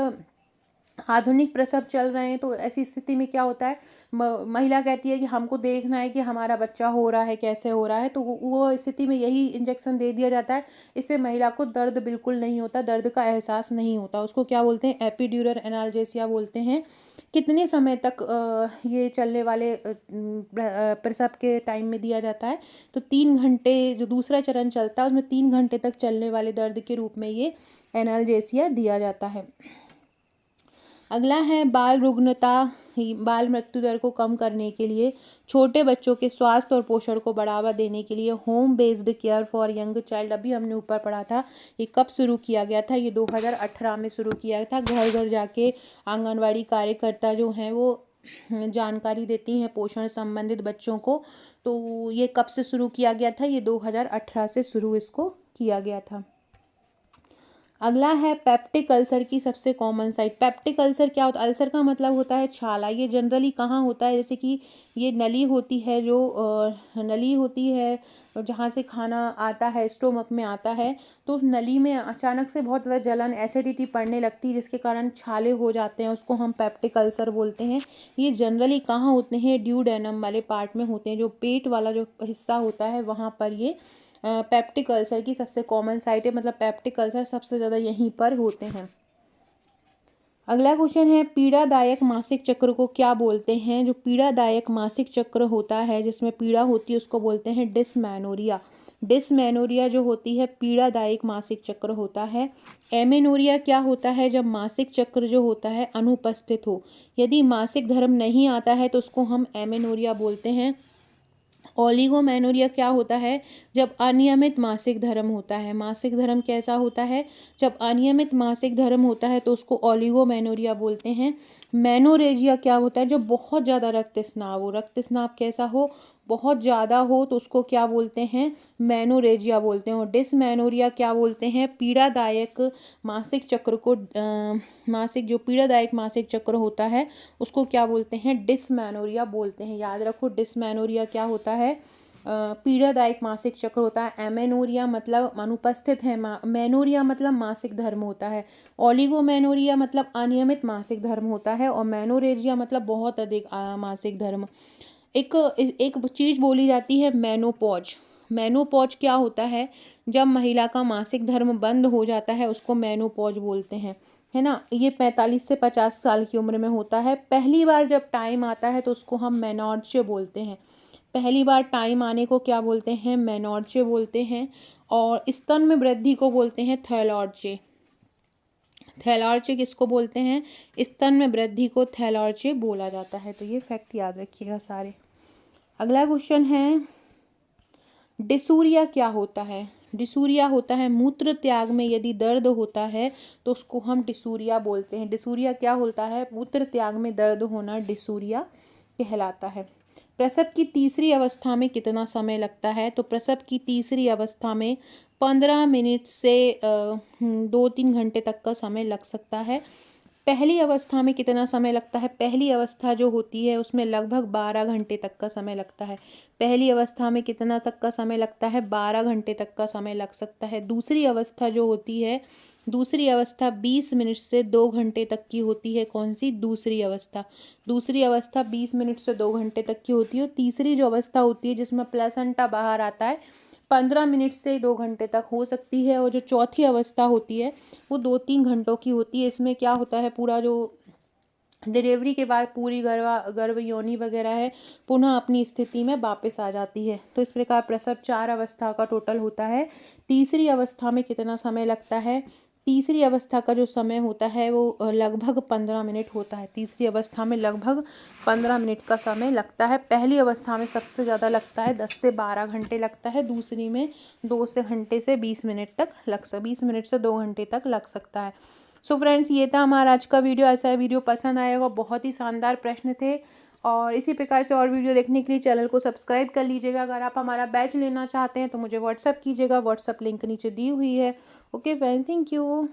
आधुनिक प्रसव चल रहे हैं, तो ऐसी स्थिति में क्या होता है, महिला कहती है कि हमको देखना है कि हमारा बच्चा हो रहा है, कैसे हो रहा है, तो वो स्थिति में यही इंजेक्शन दे दिया जाता है। इससे महिला को दर्द बिल्कुल नहीं होता, दर्द का एहसास नहीं होता। उसको क्या बोलते हैं? एपिड्यूरल एनाल्जेसिया बोलते हैं। कितने समय तक ये चलने वाले प्रसव के टाइम में दिया जाता है? तो 3 घंटे जो दूसरा चरण चलता है उसमें 3 घंटे तक चलने वाले दर्द के रूप में ये एनाल्जेसिया दिया जाता है। अगला है बाल रुग्णता, बाल मृत्यु दर को कम करने के लिए, छोटे बच्चों के स्वास्थ्य और पोषण को बढ़ावा देने के लिए home based care for young child, अभी हमने ऊपर पढ़ा था, ये कब शुरू किया गया था? ये 2018 में शुरू किया था। घर घर जाके आंगनवाड़ी कार्यकर्ता जो हैं वो जानकारी देती हैं पोषण संबंधित बच्चों को। तो ये कब से शुरू किया गया था? ये 2018 से शुरू इसको किया गया था। अगला है पेप्टिक अल्सर की सबसे कॉमन साइट। पेप्टिक अल्सर क्या होता है? अल्सर का मतलब होता है छाला। ये जनरली कहाँ होता है? जैसे कि ये नली होती है, जो नली होती है जहाँ से खाना आता है, स्टोमक में आता है, तो उस नली में अचानक से बहुत ज़्यादा जलन, एसिडिटी पड़ने लगती है, जिसके कारण छाले हो जाते हैं, उसको हम पेप्टिक अल्सर बोलते हैं। ये जनरली कहाँ होते हैं? ड्यूडेनम वाले पार्ट में होते हैं, जो पेट वाला जो हिस्सा होता है वहाँ पर ये पेप्टिक अल्सर की सबसे कॉमन साइट है। मतलब पेप्टिक अल्सर सबसे ज़्यादा यहीं पर होते हैं। अगला क्वेश्चन है, पीड़ादायक मासिक चक्र को क्या बोलते हैं? जो पीड़ादायक मासिक चक्र होता है, जिसमें पीड़ा होती है, उसको बोलते हैं डिसमेनोरिया। डिसमेनोरिया जो होती है पीड़ादायक मासिक चक्र होता है। एमेनोरिया क्या होता है? जब मासिक चक्र जो होता है अनुपस्थित हो। यदि मासिक धर्म नहीं आता है तो उसको हम एमेनोरिया बोलते हैं। ओलिगोमेनोरिया क्या होता है? जब अनियमित मासिक धर्म होता है। मासिक धर्म कैसा होता है? जब अनियमित मासिक धर्म होता है तो उसको ओलिगोमेनोरिया बोलते हैं। मेनोरेजिया क्या होता है? जब बहुत ज़्यादा रक्तस्राव हो। रक्तस्राव कैसा हो? बहुत ज़्यादा हो तो उसको क्या बोलते हैं? मेनोरेजिया बोलते हैं। और डिसमेनोरिया क्या बोलते हैं? पीड़ादायक मासिक चक्र को मासिक जो पीड़ादायक मासिक चक्र होता है उसको क्या बोलते हैं? डिसमेनोरिया बोलते हैं। याद रखो, डिसमेनोरिया क्या होता है? पीड़ादायक मासिक चक्र होता है। एमेनोरिया मतलब अनुपस्थित है। मेनोरिया मतलब मासिक धर्म होता है। ओलिगोमेनोरिया मतलब अनियमित मासिक धर्म होता है। और मेनोरेजिया मतलब बहुत अधिक मासिक धर्म। एक एक चीज़ बोली जाती है, मेनोपॉज। मेनोपॉज क्या होता है? जब महिला का मासिक धर्म बंद हो जाता है उसको मेनोपॉज बोलते हैं, है ना। ये 45 से 50 साल की उम्र में होता है। पहली बार जब टाइम आता है तो उसको हम मेनोर्चे बोलते हैं। पहली बार टाइम आने को क्या बोलते हैं? मेनोर्चे बोलते हैं। और स्तन में वृद्धि को बोलते हैं थैलॉर्चे। थैलॉर्चे किसको बोलते हैं? स्तन में वृद्धि को थैलॉर्चे बोला जाता है। तो ये फैक्ट याद रखिएगा सारे। अगला क्वेश्चन है, डिसूरिया क्या होता है? डिसूरिया होता है मूत्र त्याग में यदि दर्द होता है तो उसको हम डिसूरिया बोलते हैं। डिसूरिया क्या होता है? मूत्र त्याग में दर्द होना डिसूरिया कहलाता है। प्रसव की तीसरी अवस्था में कितना समय लगता है? तो प्रसव की तीसरी अवस्था में 15 मिनट से 2-3 घंटे तक का समय लग सकता है। पहली अवस्था में कितना समय लगता है? पहली अवस्था जो होती है उसमें लगभग 12 घंटे तक का समय लगता है। पहली अवस्था में कितना तक का समय लगता है? 12 घंटे तक का समय लग सकता है। दूसरी अवस्था जो होती है, दूसरी अवस्था 20 मिनट से 2 घंटे तक की होती है। कौन सी? दूसरी अवस्था। दूसरी अवस्था 20 मिनट से 2 घंटे तक की होती है। और तीसरी जो अवस्था होती है जिसमें प्लेसेंटा बाहर आता है, 15 मिनट से 2 घंटे तक हो सकती है। और जो चौथी अवस्था होती है वो 2-3 घंटों की होती है। इसमें क्या होता है, पूरा जो डिलीवरी के बाद पूरी गर्भ योनि वगैरह है पुनः अपनी स्थिति में वापस आ जाती है। तो इस प्रकार प्रसव 4 अवस्था का टोटल होता है। तीसरी अवस्था में कितना समय लगता है? तीसरी अवस्था का जो समय होता है वो लगभग 15 मिनट होता है। तीसरी अवस्था में लगभग 15 मिनट का समय लगता है। पहली अवस्था में सबसे ज़्यादा लगता है, 10 से 12 घंटे लगता है। दूसरी में 2 घंटे से 20 मिनट तक 20 मिनट से 2 घंटे तक लग सकता है। सो फ्रेंड्स, ये था हमारा आज का वीडियो। ऐसा वीडियो पसंद आएगा, बहुत ही शानदार प्रश्न थे। और इसी प्रकार से और वीडियो देखने के लिए चैनल को सब्सक्राइब कर लीजिएगा। अगर आप हमारा बैच लेना चाहते हैं तो मुझे व्हाट्सअप कीजिएगा। व्हाट्सअप लिंक नीचे दी हुई है। Okay friends, thank you.